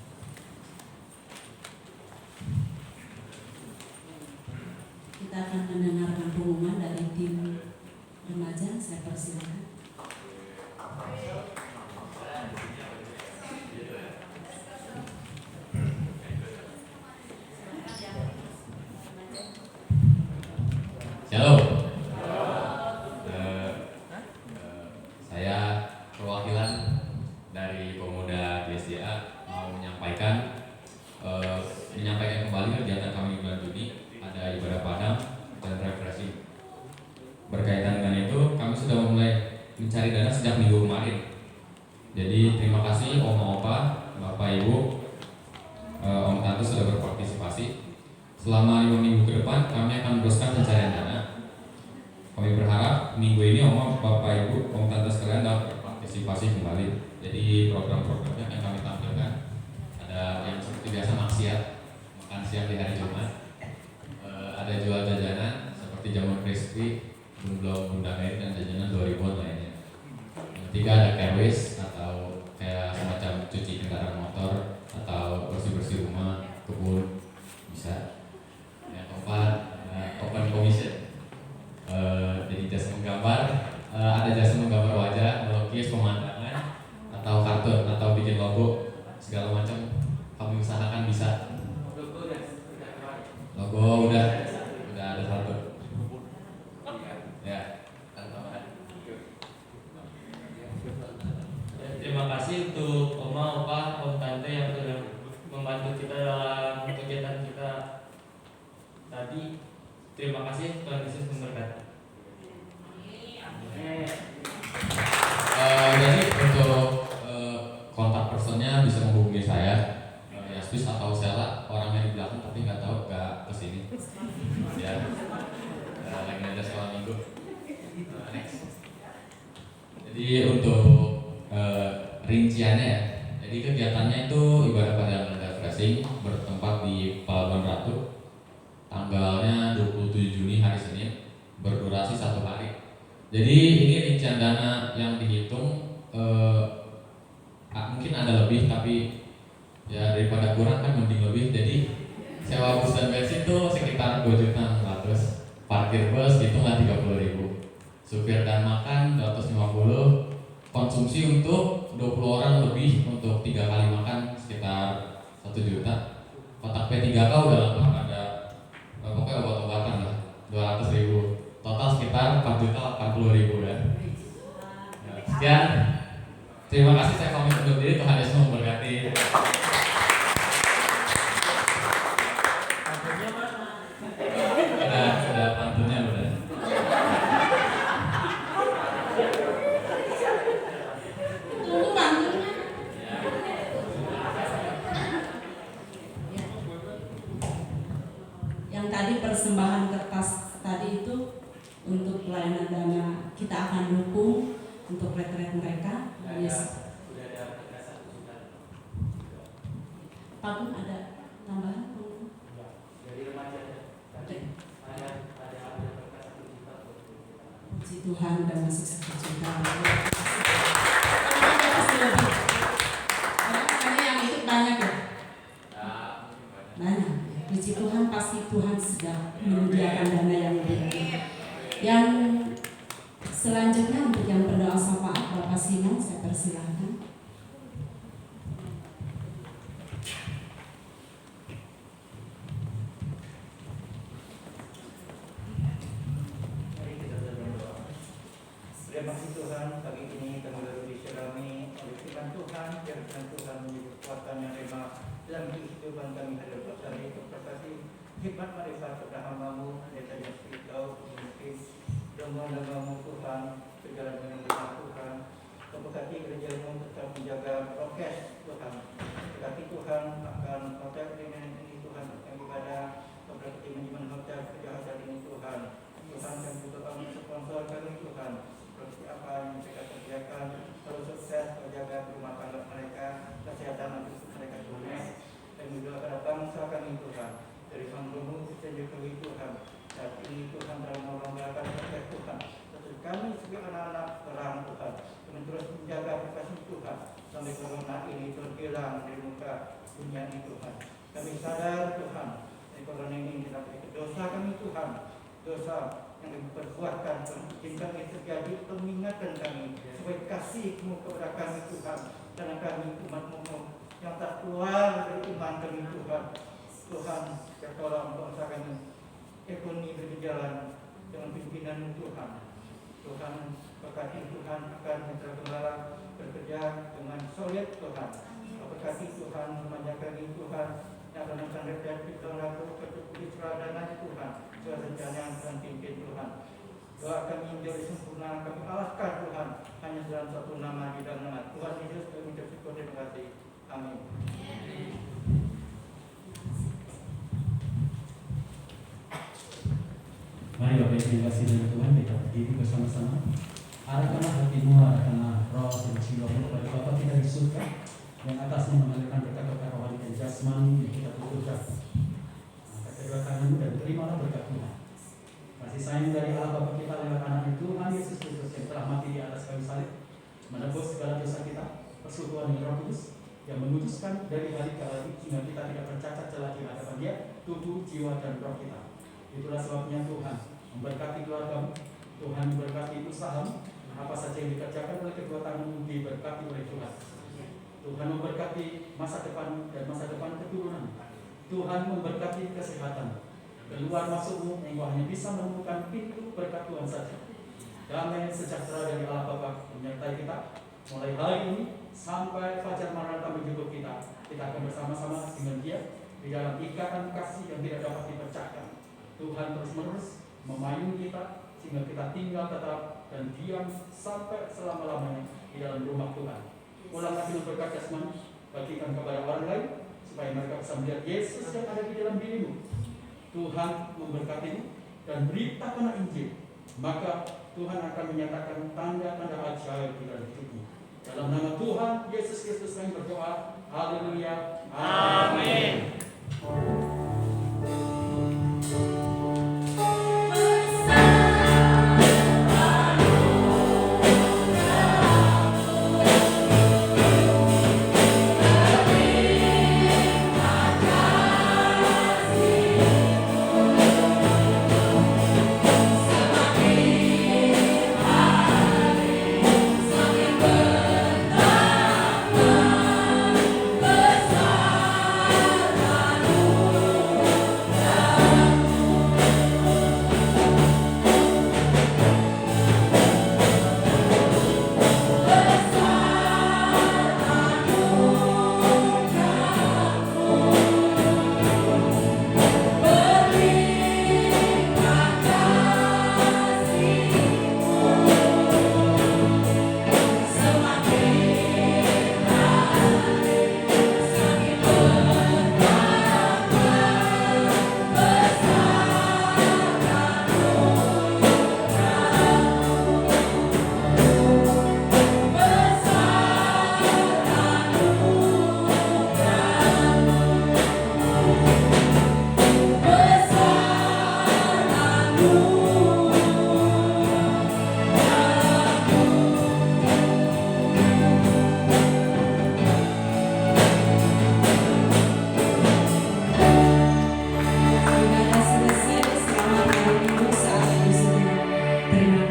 Kita akan mendengarkan pengumuman dari tim remaja. Saya persilakan. Shalom. Saya perwakilan dari pemuda GSDA mau menyampaikan kembali kegiatan kami bulan Juni. Ada ibadah padang dan refreshing. Berkaitan dengan itu, kami sudah mulai mencari dana sejak minggu kemarin. Jadi terima kasih Oma Opa, Bapak Ibu, Om Tante sudah berpartisipasi. Selama 5 minggu ke depan kami akan meneruskan pencarian dana. Kami berharap minggu ini Om, Bapak Ibu, Om Tante sekalian dapat berpartisipasi kembali. Jadi program-programnya yang kami tampilkan ada yang seperti biasa maksiat, makan siang di hari Jumat. Ada jual jajanan seperti jamu crispy, belum Bunda Mary dan jajanan 2000-an lainnya. Yang ketiga ada kerwis atau kayak semacam cuci kendaraan motor atau bersih-bersih rumah, kebun, bisa. Yang keempat open commission, jadi jasa menggambar, ada jasa menggambar wajah, melukis, pemandangan, atau kartun atau bikin logo segala macam kami usahakan bisa. Logo udah ada satu. Ya. Terima kasih untuk Oma, Opa, Om Tante yang sudah membantu kita dalam kegiatan kita tadi. Terima kasih, Tuhan Yesus memberkati. Jadi untuk kontak personnya bisa menghubungi saya, Yaspis atau Sela, orangnya di belakang tapi nggak tahu nggak kesini. Ya, lagi ada sekolah minggu. Next. Jadi untuk rinciannya ya, jadi kegiatannya itu ibadah padang dan refreshing bertempat di Pelabuhan Ratu. Tanggalnya 27 Juni hari Senin, berdurasi 1 hari. Jadi ini rincian dana yang dihitung mungkin ada lebih, tapi ya daripada kurang kan mending lebih. Jadi sewa bus dan bensin itu sekitar 2.600.000, parkir bus hitunglah 30.000, supir dan makan 250, konsumsi untuk 20 orang lebih untuk 3 kali makan sekitar 1 juta. Kotak P3K udah lengkap, ada pokoknya obat-obatan lah 200.000, total sekitar sebesar 4.080.000 ya. Sekian. Terima kasih, saya pamit undur diri. Tuhan Yesus memberkati. Sudah pantunnya udah. Tunggu bantunya. Yang tadi persembahan kertas tadi itu untuk pelayanan dana, kita akan dukung untuk retret mereka. Yes. Udah ada kertas 1 juta. Pak Gun, ada tambahan? Dari remaja tadi ada kertas 1 juta. Puji Tuhan, dan masih 1 juta. Karena yang ikut banyak ya? Banyak. Puji Tuhan, pasti Tuhan sudah menyediakan dana yang lebih. Yang selanjutnya untuk yang berdoa syafaat, Bapak Simon, saya persilahkan. Mari kita berdoa. Terima kasih Tuhan, pagi ini kami baru diserami oleh firman Tuhan, biar firman Tuhan menjadi kekuatan yang hebat dalam kehidupan kami hari hari. Berkati hikmat marifat kepada hamba-Mu, data yang seperti Kau mungkin dengan Tuhan, berjalan dengan benar Tuhan. Berkati gereja-Mu tetap menjaga prokes Tuhan. Berkati Tuhan akan hotel dengan ini Tuhan, yang ibadah, berkati manajemen hotel kejahatan ini Tuhan. Tuhan dan juga kami sponsor kami Tuhan. Seperti apa yang mereka kerjakan, terus sukses menjaga rumah tangga mereka, kesehatan mereka Tuhan. Dan juga pada bangsa kami Tuhan. Dari Sang-Guru kita Jokowi Tuhan. Saat ini Tuhan dalam melonggarkan berkat Tuhan. Tetapi kami sebagai anak-anak terang Tuhan, kami terus menjaga berkasih Tuhan sampai corona ini terhilang dari muka dunia ini Tuhan. Kami sadar Tuhan, dari corona ini dapat dosa kami Tuhan, dosa yang diperbuatkan, mungkin kami terjadi untuk mengingatkan kami supaya kasih-Mu kepada kami Tuhan, karena kami umat-Mu yang tak keluar dari iman kami Tuhan. Tuhan, ya tolong bangsa kami ekonomi berjalan dengan pimpinan Tuhan. Tuhan, berkati Tuhan akan mitra gembala bekerja dengan solid Tuhan. Berkati Tuhan remaja kami Tuhan yang akan mencandarkan kita laku ketukuran Tuhan. Segala rencana yang Tuhan pimpin Tuhan. Doa kami menjadi sempurna, kami alaskan Tuhan hanya dalam satu nama di dalam nama Tuhan Yesus. Kami mengucap syukur dan terima kasih. Amin. Mari Bapak Ibu yang kasih dari Tuhan, kita berdiri bersama-sama. Arahkanlah hatimu, arahkanlah roh dan jiwa kepada Bapa kita di surga, yang atasnya mengalirkan berkat-berkat rohani dan jasmani yang kita butuhkan. Angkat kedua tanganmu dan terimalah berkat Tuhan. Kasih sayang dari Allah Bapa kita lewat anak Tuhan Yesus Kristus yang telah mati di atas kayu salib, menebus segala dosa kita, persekutuan dengan Roh Kudus yang menguduskan dari hari ke hari sehingga kita tidak bercacat celah di hadapan Dia, tubuh, jiwa dan roh kita. Itulah sebabnya Tuhan memberkati keluargamu, Tuhan memberkati usahamu, apa saja yang dikerjakan oleh kedua tanganmu diberkati oleh Tuhan. Tuhan memberkati masa depan dan masa depan keturunan. Tuhan memberkati kesehatan. Keluar masukmu, engkau hanya bisa menemukan pintu berkat Tuhan saja. Damai sejahtera dari Allah Bapa menyertai kita mulai hari ini sampai fajar Maranatha menjemput kita. Kita akan bersama-sama dengan Dia di dalam ikatan kasih yang tidak dapat dipecahkan. Tuhan terus-menerus memayungi kita sehingga kita tinggal tetap dan diam sampai selama-lamanya di dalam rumah Tuhan. Ulang lagi berkat jasmani, bagikan kepada orang lain supaya mereka bisa melihat Yesus yang ada di dalam dirimu. Tuhan memberkatimu dan beritakanlah Injil, maka Tuhan akan menyatakan tanda-tanda ajaib di dalam hidupmu. Dalam nama Tuhan Yesus Kristus kami berdoa. Haleluya. Amin.